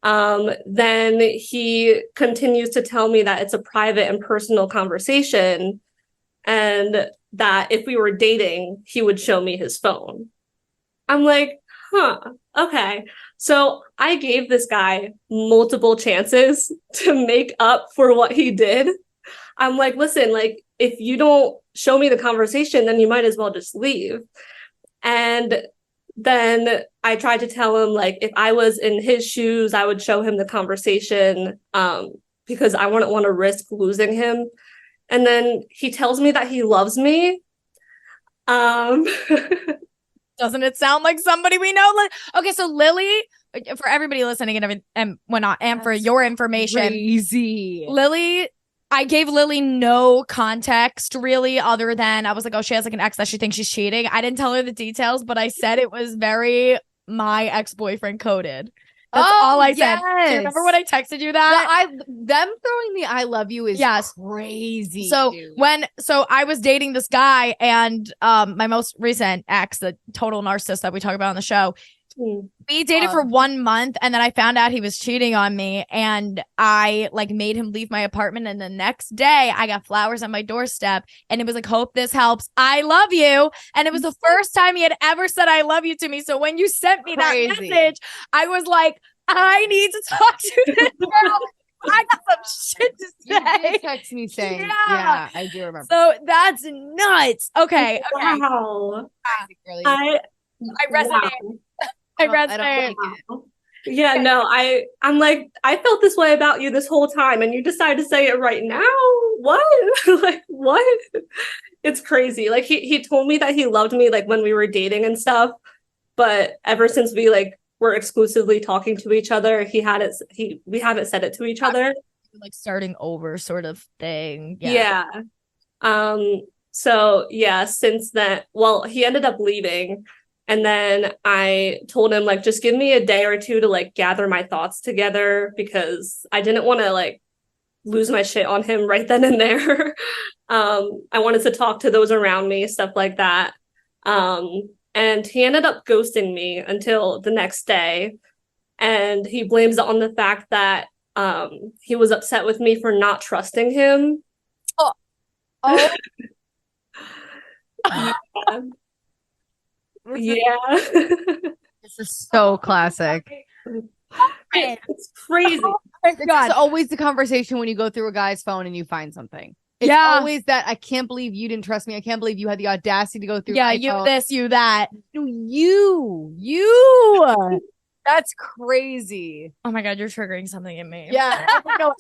Then he continues to tell me that it's a private and personal conversation and that if we were dating, he would show me his phone. I'm like, huh, okay. So I gave this guy multiple chances to make up for what he did. I'm like, listen, like, if you don't show me the conversation, then you might as well just leave. And then I tried to tell him, like, if I was in his shoes, I would show him the conversation because I wouldn't want to risk losing him. And then he tells me that he loves me. Doesn't it sound like somebody we know? Okay, so Lily, for everybody listening and whatnot, and for your information, Crazy. Lily I gave Lily no context really, other than I was like, oh, she has like an ex that she thinks she's cheating. I didn't tell her the details, but I said it was very my ex-boyfriend coded. That's all I said. Do you remember when I texted you that? Them throwing the I love you is Yes. crazy. So dude. so I was dating this guy, and my most recent ex, the total narcissist that we talk about on the show, we dated for 1 month, and then I found out he was cheating on me, and I like made him leave my apartment, and the next day I got flowers on my doorstep, and it was like, hope this helps, I love you. And it was the first time he had ever said I love you to me. So when you sent me that message, I was like, I need to talk to this girl. I got some shit to say. You did text me saying, yeah, I do remember. So that's nuts. Okay. Wow. I resonate. Wow. I resonate. Yeah, no, I'm like, I felt this way about you this whole time, and you decide to say it right now? What? Like, what? It's crazy. Like, he told me that he loved me like when we were dating and stuff, but ever since we like were exclusively talking to each other, we haven't said it to each other. Like starting over sort of thing. Yeah. So yeah, since then, well, he ended up leaving. And then I told him, like, just give me a day or two to like gather my thoughts together, because I didn't want to like lose my shit on him right then and there. I wanted to talk to those around me, stuff like that. And he ended up ghosting me until the next day. And he blames it on the fact that he was upset with me for not trusting him. Oh. Yeah. Yeah. This is so classic. It's crazy. It's always the conversation when you go through a guy's phone and you find something. It's always that, I can't believe you didn't trust me. I can't believe you had the audacity to go through. Yeah, you phone. This, you that. You. That's crazy. Oh my God, you're triggering something in me. Yeah.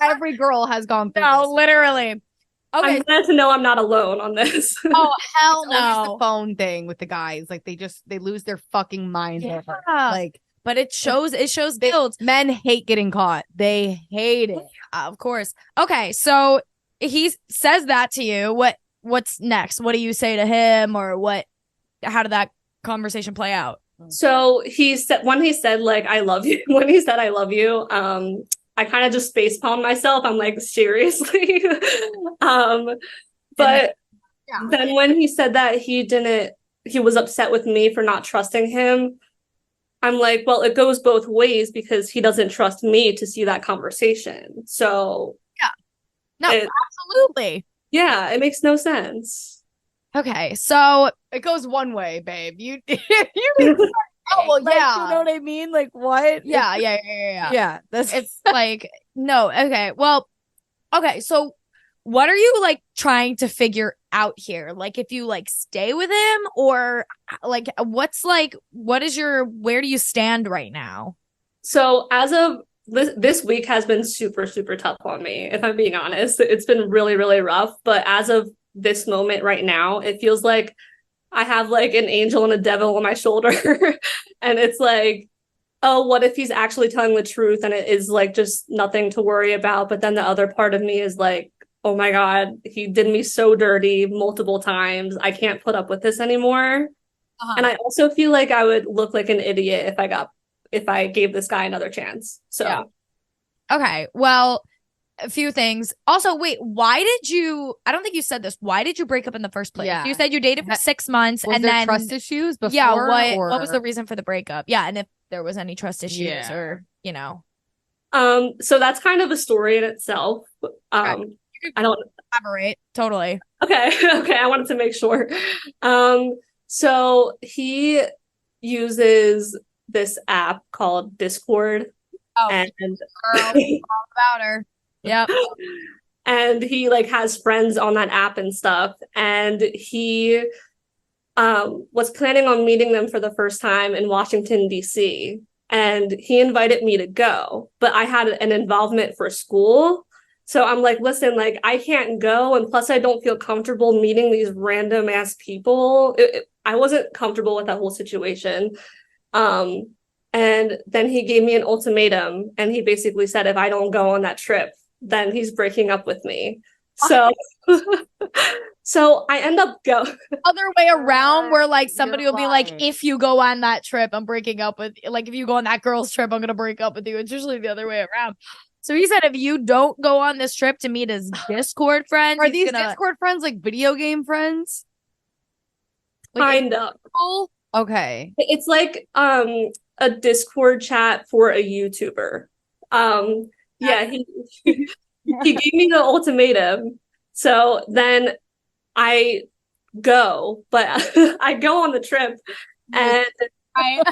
Every girl has gone through this. Literally. Okay. I'm glad to know I'm not alone on this. Oh, hell it's no. The phone thing with the guys. Like they lose their fucking minds over. Like, but it shows guilt. Men hate getting caught. They hate it. Of course. Okay, so he says that to you. What's next? What do you say to him, or what? How did that conversation play out? So when he said like I love you, I kind of just facepalmed myself. I'm like, seriously? But then when he said that he was upset with me for not trusting him, I'm like, well, it goes both ways, because he doesn't trust me to see that conversation. So absolutely. Yeah, it makes no sense. Okay, so it goes one way, babe. You oh well, like, yeah. You know what I mean? Like, what? Yeah. Yeah. It's like, no. Okay. Well, okay. So what are you like trying to figure out here? Like, if you like stay with him, or like, where do you stand right now? So as of this week has been super, super tough on me, if I'm being honest. It's been really, really rough. But as of this moment right now, it feels like I have like an angel and a devil on my shoulder. And it's like, oh, what if he's actually telling the truth and it is like just nothing to worry about? But then the other part of me is like, oh my God, he did me so dirty multiple times. I can't put up with this anymore. And I also feel like I would look like an idiot if I gave this guy another chance. So yeah. Okay. Well, a few things. Also, wait, I don't think you said this. Why did you break up in the first place? Yeah. You said you dated for 6 months, and then trust issues before. Yeah. What was the reason for the breakup? Yeah. And if there was any trust issues or, So that's kind of a story in itself. I don't elaborate. Totally. Okay. I wanted to make sure. So he uses this app called Discord. Oh, and girl, all about her. Yep. And he like has friends on that app and stuff. And he was planning on meeting them for the first time in Washington, D.C. And he invited me to go, but I had an involvement for school. So I'm like, listen, like I can't go. And plus I don't feel comfortable meeting these random ass people. I wasn't comfortable with that whole situation. And then he gave me an ultimatum, and he basically said, if I don't go on that trip, then he's breaking up with me. So so I end up going. Other way around, where like somebody You're will be like, lying. if you go on that trip, I'm breaking up with, like, if you go on that girl's trip, I'm gonna break up with you. It's usually the other way around. So he said, if you don't go on this trip to meet his Discord friends, Are he's these gonna- Discord friends like video game friends? Kind of. Okay. It's like a Discord chat for a YouTuber. Yeah, he gave me the ultimatum. So then I go, but I go on the trip and I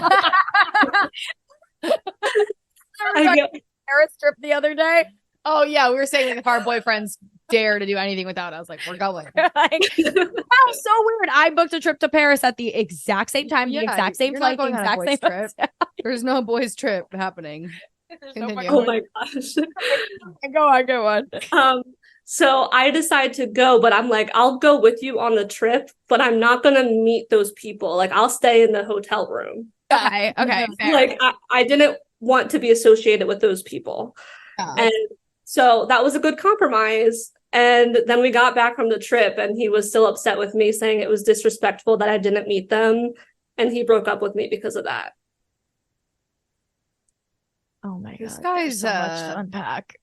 I go, Paris trip the other day. Oh yeah, we were saying like if our boyfriends dare to do anything without us, like we're going. Like, that was so weird. I booked a trip to Paris at the exact same time, the Yeah, exact same you're not flight, the going on a exact boys' same trip. There's no boys' trip happening. Continue. oh my gosh. Go on. So I decide to go, but I'm like, I'll go with you on the trip, but I'm not gonna meet those people. Like I'll stay in the hotel room. Okay, fair. Like I didn't want to be associated with those people. Yeah. And so that was a good compromise. And then we got back from the trip and he was still upset with me, saying it was disrespectful that I didn't meet them. And he broke up with me because of that. Oh my god, This there's guy's, so much to unpack.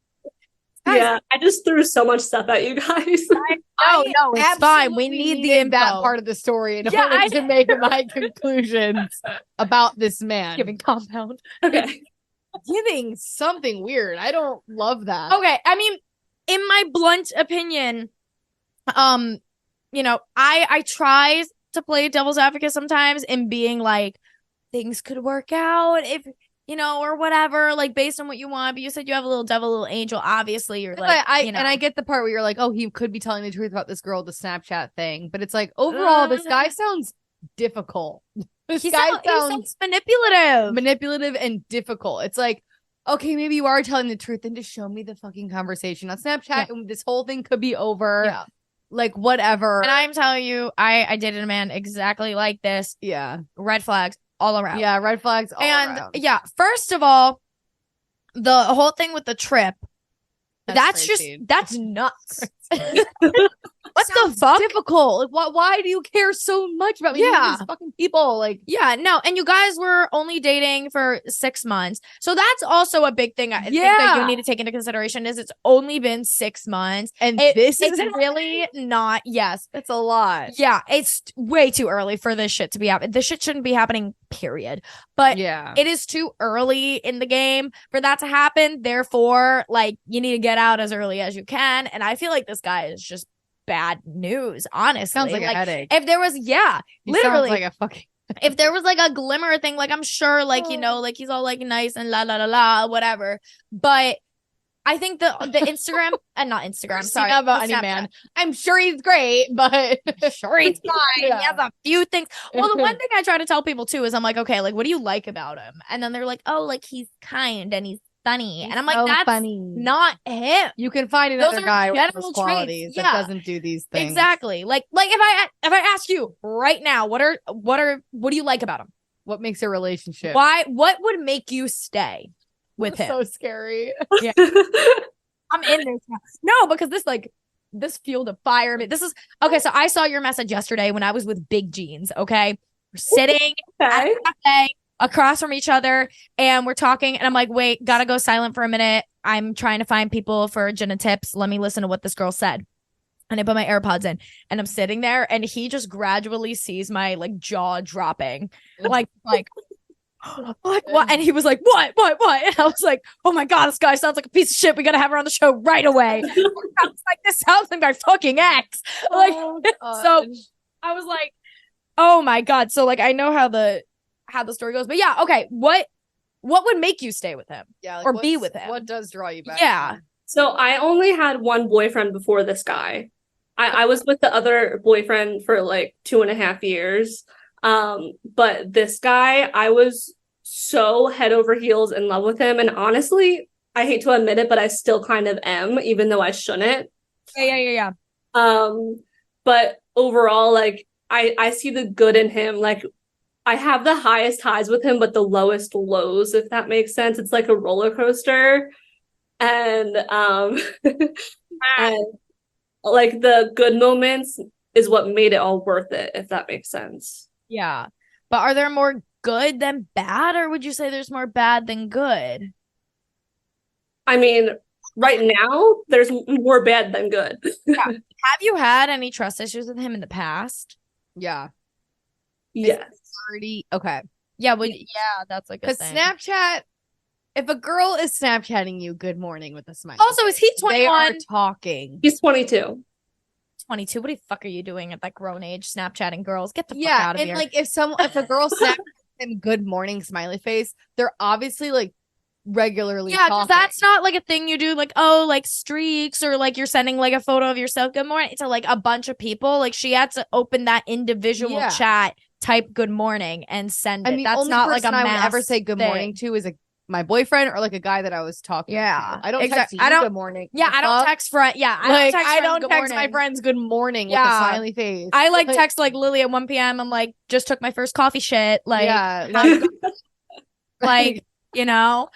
Yeah, I just threw so much stuff at you guys. No, it's fine. We absolutely need the needed that info. part of the story in Yeah, order to make my conclusions about this man. Giving compound. Okay. Giving something weird. I don't love that. Okay, I mean, in my blunt opinion, you know, I try to play devil's advocate sometimes in being like, things could work out if, you know, or whatever, like based on what you want. But you said you have a little devil, a little angel. Obviously, you're like, you know. And I get the part where you're like, oh, he could be telling the truth about this girl, the Snapchat thing. But it's like, overall, this guy sounds difficult. This he guy sounds manipulative. manipulative and difficult. It's like, okay, maybe you are telling the truth, then just show me the fucking conversation on Snapchat, and this whole thing could be over. Yeah. Like whatever. And I'm telling you, I dated a man exactly like this. Yeah. Red flags all around. Yeah, red flags all and around. yeah, first of all, the whole thing with the trip, that's crazy. that's nuts. What the fuck? Difficult. Like, why do you care so much about me? Yeah. These fucking people. Like, Yeah, no, and you guys were only dating for 6 months, so that's also a big thing I think that you need to take into consideration. Is it's only been 6 months, and it's is really not. Yes, it's a lot. yeah, it's way too early for this shit to be happening. This shit shouldn't be happening. Period. But Yeah. it is too early in the game for that to happen. Therefore, like, you need to get out as early as you can. And I feel like this guy is just bad news, honestly. Sounds like a headache. If there was, He literally, sounds like a fucking. if there was like a glimmer thing, like I'm sure, like, you know, like he's all like nice and la la la la, whatever. But I think the Instagram and not Instagram, sorry, Not about the any Snapchat. man. I'm sure he's great, but Sure, he's fine. Yeah. He has a few things. Well, the one thing I try to tell people too is I'm like, okay, like, what do you like about him? And then they're like, oh, like he's kind and he's funny. And I'm like, so that's funny. not him. You can find Those another are guy with general those traits. qualities Yeah. that doesn't do these things. Exactly. Like if I ask you right now, what do you like about him? What makes a relationship? What would make you stay with him? So scary. I'm in this now. No, because this fueled a fire. This is okay. So I saw your message yesterday when I was with Big Jeans. Okay, we're sitting at Okay. a cafe across from each other, and we're talking. And I'm like, wait, gotta go silent for a minute. I'm trying to find people for gin and tips. Let me listen to what this girl said. And I put my AirPods in, and I'm sitting there, and he just gradually sees my like jaw dropping, like. What? And he was like, what? And I was like, oh my God, this guy sounds like a piece of shit. We gotta have her on the show right away. I was like, this sounds like my fucking ex. Like, so I was like, oh my God. So like, I know how the story goes, but yeah, okay. What would make you stay with him? Yeah, or be with him? What does draw you back? Yeah. So I only had one boyfriend before this guy. I was with the other boyfriend for like 2.5 years. But this guy, I was so head over heels in love with him. And honestly, I hate to admit it, but I still kind of am, even though I shouldn't. Yeah. But overall, like I see the good in him. Like I have the highest highs with him, but the lowest lows, if that makes sense. It's like a roller coaster. And like the good moments is what made it all worth it, if that makes sense. Yeah. But are there more good than bad, or would you say there's more bad than good? I mean, right now there's more bad than good. Yeah. Have you had any trust issues with him in the past? Yeah. Yes. Already. Okay. Yeah, yeah, that's like a Because thing. Snapchat, if a girl is Snapchatting you, good morning with a smile. Also, is he They are 21? talking. He's 22. 22. What the fuck are you doing at that grown age Snapchatting girls? Get the fuck Yeah, out of and here. like if a girl snaps him good morning smiley face, they're obviously like regularly yeah, 'cause talking. that's not like a thing you do, like, oh, like streaks, or like you're sending like a photo of yourself good morning to like a bunch of people. Like she had to open that individual Yeah. chat, type good morning, and send it. And the That's only not like a person I would mass ever say good morning thing. to is my boyfriend or like a guy that I was talking Yeah, to. I don't text exactly. you I don't- good morning. Yeah, I don't text friend. Yeah, I I don't don't text my friends good morning with Yeah. a smiley face. I like text like Lily at 1 p.m. I'm like, just took my first coffee shit. Like, yeah, like, you know.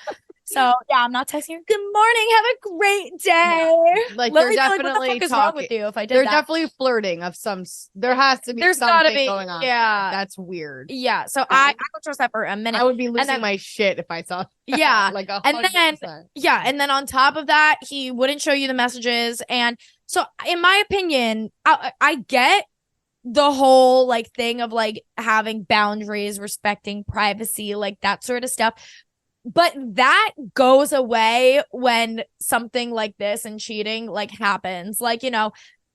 So yeah, I'm not texting her. Good morning. Have a great day. like Lily, they're like, what the definitely fuck is wrong talking. with you? If I did They're that, definitely flirting of some. There has to be there's something gotta be going on. Yeah, That's weird. yeah. So I don't trust that for a minute. I would be losing then- my shit if I saw. Yeah, like 100%. and then yeah, and then on top of that, he wouldn't show you the messages, and so in my opinion, I get the whole like thing of like having boundaries, respecting privacy, like that sort of stuff. But that goes away when something like this and cheating like happens. Like, you know,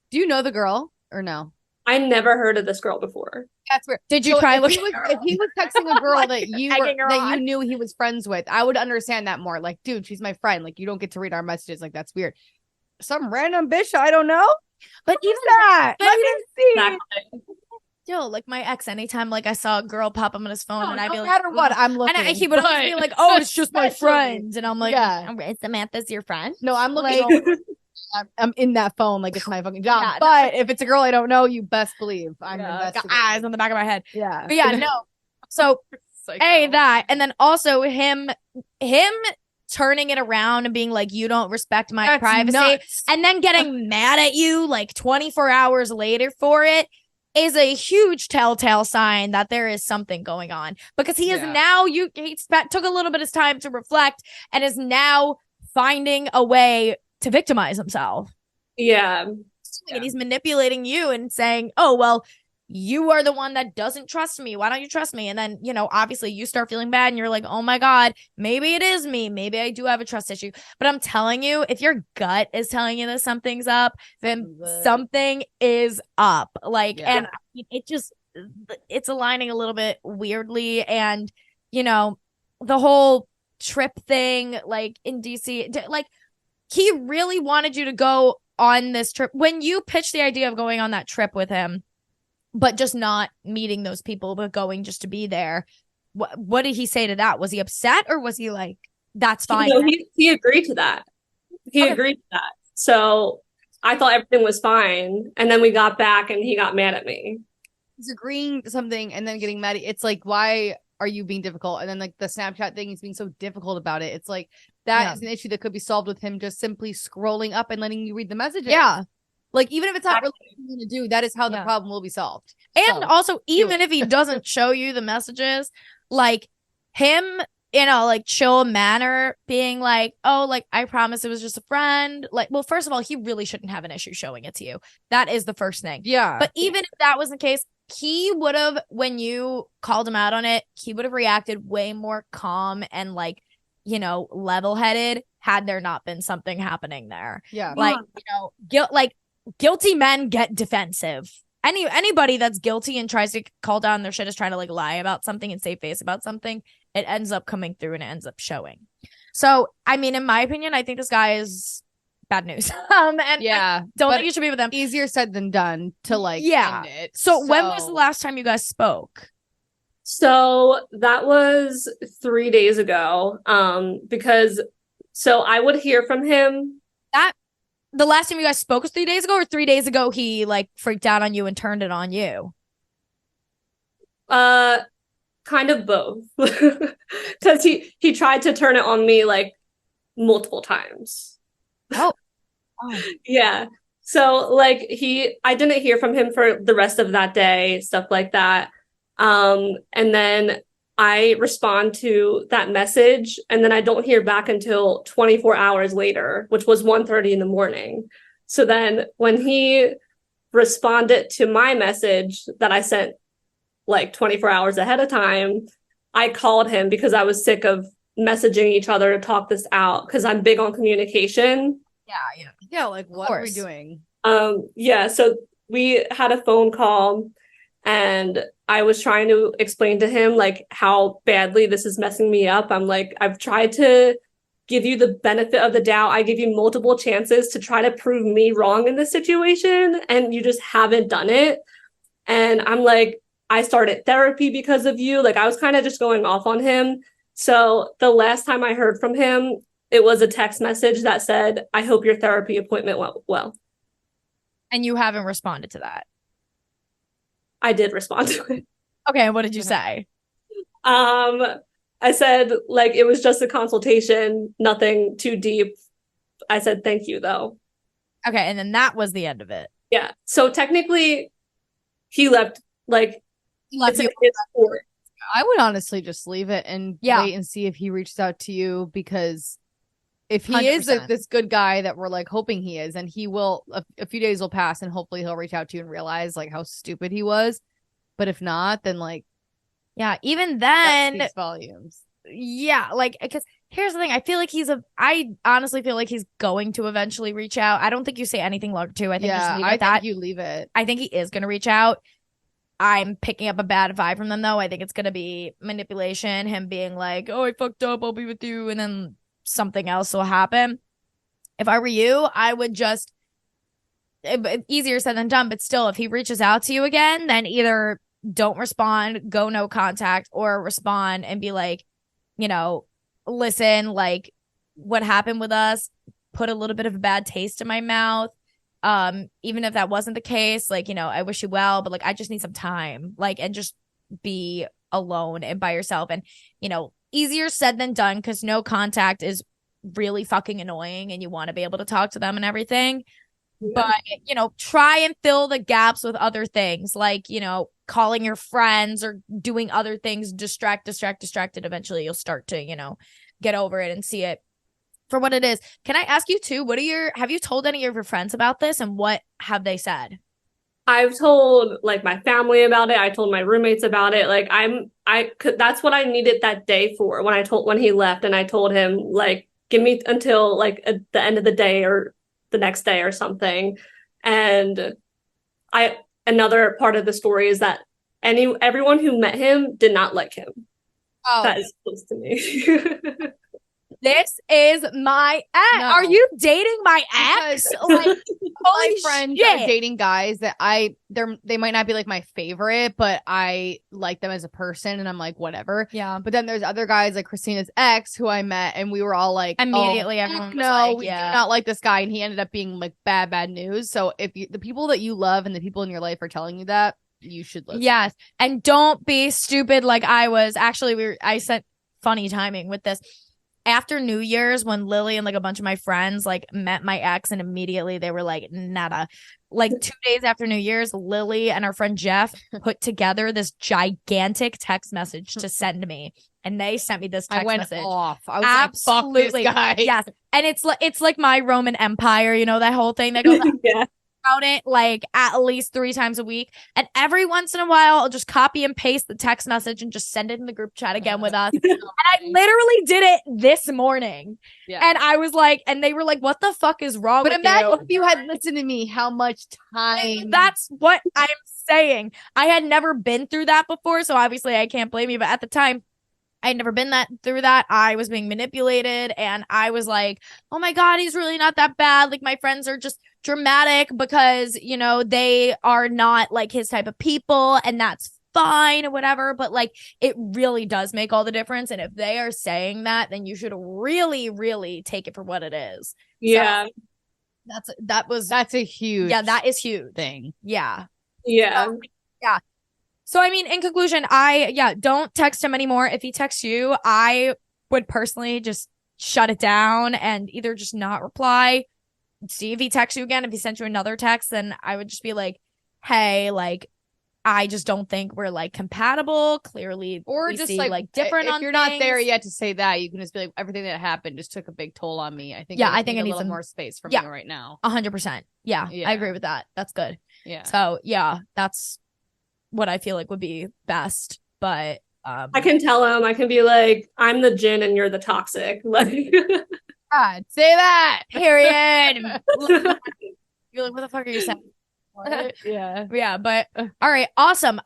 do you know the girl or no? I never heard of this girl before. That's weird. Did you So try if looking? if he was texting a girl that you egging her that you on. knew he was friends with, I would understand that more. Like, dude, she's my friend. Like, you don't get to read our messages. Like, that's weird. Some random bitch I don't know. But even that. but Let me see. Exactly. yo, like my ex, anytime like I saw a girl pop up on his phone, No, and I'd be no like, matter what, I'm looking. and he would always be like, "Oh, it's just my especially- friend," and I'm like, Yeah. "Is Samantha's your friend?" No, I'm looking. Like- over. I'm in that phone like it's my fucking job. Yeah, no. But if it's a girl I don't know, you best believe I'm got investigating. eyes on the back of my head. Yeah. But yeah, no. So A, that, and then also him turning it around and being like, you don't respect my That's privacy, nuts. and then getting mad at you like 24 hours later for it is a huge telltale sign that there is something going on, because he is Yeah. now took a little bit of time to reflect and is now finding a way to victimize himself. Yeah. And he's manipulating you and saying, oh, well, you are the one that doesn't trust me. Why don't you trust me? And then, you know, obviously you start feeling bad and you're like, oh my God, maybe it is me. Maybe I do have a trust issue. But I'm telling you, if your gut is telling you that something's up, then something is up. Like, Yeah. and it's aligning a little bit weirdly. And, you know, the whole trip thing, like in DC, like he really wanted you to go on this trip. When you pitched the idea of going on that trip with him, but just not meeting those people, but going just to be there, what did he say to that? Was he upset, or was he like, that's fine? No, he agreed to that. He agreed to that. So I thought everything was fine. And then we got back and he got mad at me. He's agreeing to something and then getting mad. It's like, why are you being difficult? And then like the Snapchat thing, he's being so difficult about it. It's like that is an issue that could be solved with him just simply scrolling up and letting you read the messages. Yeah. Like, even if it's not really something to do, that is how the problem will be solved. And So, also, even if he doesn't show you the messages, like him in a like chill manner, being like, oh, like, I promise it was just a friend. Like, well, first of all, he really shouldn't have an issue showing it to you. That is the first thing. yeah. But even if that was the case, he would have, when you called him out on it, he would have reacted way more calm and like, you know, level-headed had there not been something happening there. Yeah. Like, you know, guilty men get defensive. Anybody that's guilty and tries to call down their shit is trying to like lie about something and save face about something. It ends up coming through and it ends up showing. So, I mean, in my opinion, I think this guy is bad news. And yeah. I don't but think you should be with him. easier said than done to like Yeah. end it. So when was the last time you guys spoke? So that was 3 days ago. Because so I would hear from him. The last time you guys spoke was 3 days ago, or 3 days ago he like freaked out on you and turned it on you? Kind of both. Because he tried to turn it on me like multiple times. Oh. Yeah. So like I didn't hear from him for the rest of that day, stuff like that. And then I respond to that message and then I don't hear back until 24 hours later, which was 1:30 in the morning. So then when he responded to my message that I sent like 24 hours ahead of time, I called him because I was sick of messaging each other to talk this out because I'm big on communication. Yeah, like what are we doing? Yeah, so we had a phone call and I was trying to explain to him like how badly this is messing me up. I'm like, I've tried to give you the benefit of the doubt. I give you multiple chances to try to prove me wrong in this situation, and you just haven't done it. And I'm like, I started therapy because of you. Like I was kind of just going off on him. So the last time I heard from him, it was a text message that said, I hope your therapy appointment went well. And you haven't responded to that. I did respond to it. Okay, and what did you say? I said, like, it was just a consultation, nothing too deep. I said, thank you, though. Okay, and then that was the end of it. Yeah. So technically, he left, like, it's in his court. I would honestly just leave it and wait and see if he reaches out to you, because if he 100%. Is this good guy that we're like hoping he is, and he will, a few days will pass and hopefully he'll reach out to you and realize like how stupid he was. But if not, then like, yeah, even then, that speaks volumes. Yeah, like, because here's the thing. I honestly feel like he's going to eventually reach out. I don't think you say anything longer too. I think just leave it at that. You leave it. I think he is going to reach out. I'm picking up a bad vibe from them, though. I think it's going to be manipulation, him being like, oh, I fucked up, I'll be with you, and then something else will happen. If I were you, I would just, easier said than done, but still, if he reaches out to you again, then either don't respond, go no contact, or respond and be like, you know, listen, like, what happened with us put a little bit of a bad taste in my mouth. Even if that wasn't the case, like, you know, I wish you well, but like, I just need some time, like, and just be alone and by yourself. And, you know, easier said than done, because no contact is really fucking annoying and you want to be able to talk to them and everything. Yeah. But, you know, try and fill the gaps with other things, like, you know, calling your friends or doing other things, distracted. Eventually you'll start to, you know, get over it and see it for what it is. Can I ask you too, have you told any of your friends about this, and what have they said? I've told like my family about it. I told my roommates about it. Like that's what I needed that day for, when he left, and I told him like, give me until like the end of the day or the next day or something. And another part of the story is that everyone who met him did not like him. Oh, that is close to me. This is my ex. No. Are you dating my ex? Like, my friends are dating guys that they might not be like my favorite, but I like them as a person, and I'm like, whatever. Yeah. But then there's other guys like Christina's ex who I met, and we were all like, immediately, everyone was like, we do not like this guy, and he ended up being like bad news. So if the people that you love and the people in your life are telling you that, you should listen. Yes, and don't be stupid like I was. Actually, I sent funny timing with this. After New Year's, when Lily and like a bunch of my friends like met my ex, and immediately they were like, nada. Like 2 days after New Year's, Lily and our friend Jeff put together this gigantic text message to send me. And they sent me this text message. Off. I was absolutely like, fuck this guy. Yes. And it's like my Roman Empire, you know, that whole thing that goes yeah. about it like at least 3 times a week, and every once in a while I'll just copy and paste the text message and just send it in the group chat again with us. And I literally did it this morning. Yeah. And I was like, and they were like, what the fuck is wrong with you? But imagine if you had listened to me, how much time. That's what I'm saying. I had never been through that before, so obviously I can't blame you, but at the time I had never been through that. I was being manipulated, and I was like, oh my God, he's really not that bad. Like, my friends are just dramatic because, you know, they are not like his type of people, and that's fine or whatever. But like, it really does make all the difference. And if they are saying that, then you should really, really take it for what it is. Yeah. So that's a huge that is huge thing. Yeah. Yeah. Yeah. So, I mean, in conclusion, don't text him anymore. If he texts you, I would personally just shut it down and either just not reply, see if he texts you again. If he sent you another text, then I would just be like, hey, like, I just don't think we're like compatible. Clearly, or we just see, like different. If you're things. not there yet to say that, you can just be like, everything that happened just took a big toll on me. I think I think I need need a little some more space from you right now. 100%. Yeah, Yeah. I agree with that. That's good. Yeah. So yeah, that's what I feel like would be best. But I can tell him. I can be like, I'm the Jin and you're the toxic. Like, God, say that. period. You're like, what the fuck are you saying? Yeah. Yeah, but all right, awesome.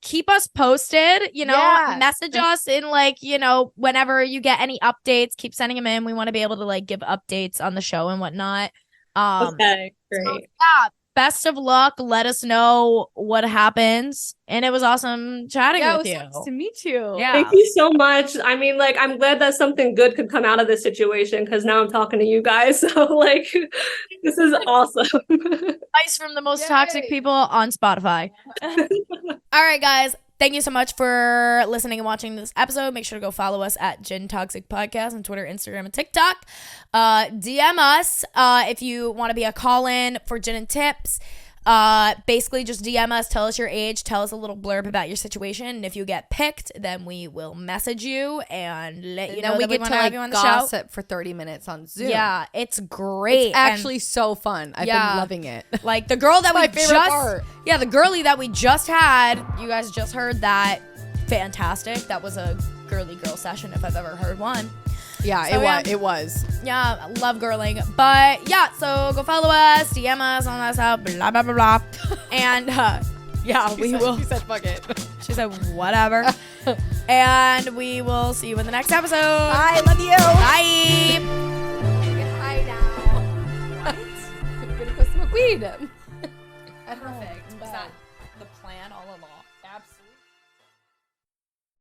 Keep us posted, you know, Yeah. message us in like, you know, whenever you get any updates, keep sending them in. We want to be able to like give updates on the show and whatnot. okay, great. So, yeah, best of luck. Let us know what happens. And it was awesome chatting Yeah, with it you. was nice to meet you. Yeah. Thank you so much. I mean, like, I'm glad that something good could come out of this situation because now I'm talking to you guys. So, like, this is awesome. Advice from the most toxic people on Spotify. All right, guys. Thank you so much for listening and watching this episode. Make sure to go follow us at Gin Toxic Podcast on Twitter, Instagram, and TikTok. DM us if you want to be a call-in for Gin and Tips. Basically just DM us, tell us your age, tell us a little blurb about your situation, and if you get picked, then we will message you and let you know we that we get want to to have like you on the show. gossip for 30 minutes on Zoom. Yeah, it's great. It's actually so fun. I've Yeah. been loving it. Like the girl that we my favorite part. Yeah, the girly that we just had, you guys just heard that. Fantastic. That was a girly girl session if I've ever heard one. Yeah, So, it was. Yeah, I love girling. But yeah, so go follow us, DM us, all that stuff, blah, blah, blah, blah. And yeah, we will. She said, fuck it. She said, whatever. And we will see you in the next episode. I love you. Bye. Hi now. What? I'm gonna go smoke weed. Perfect.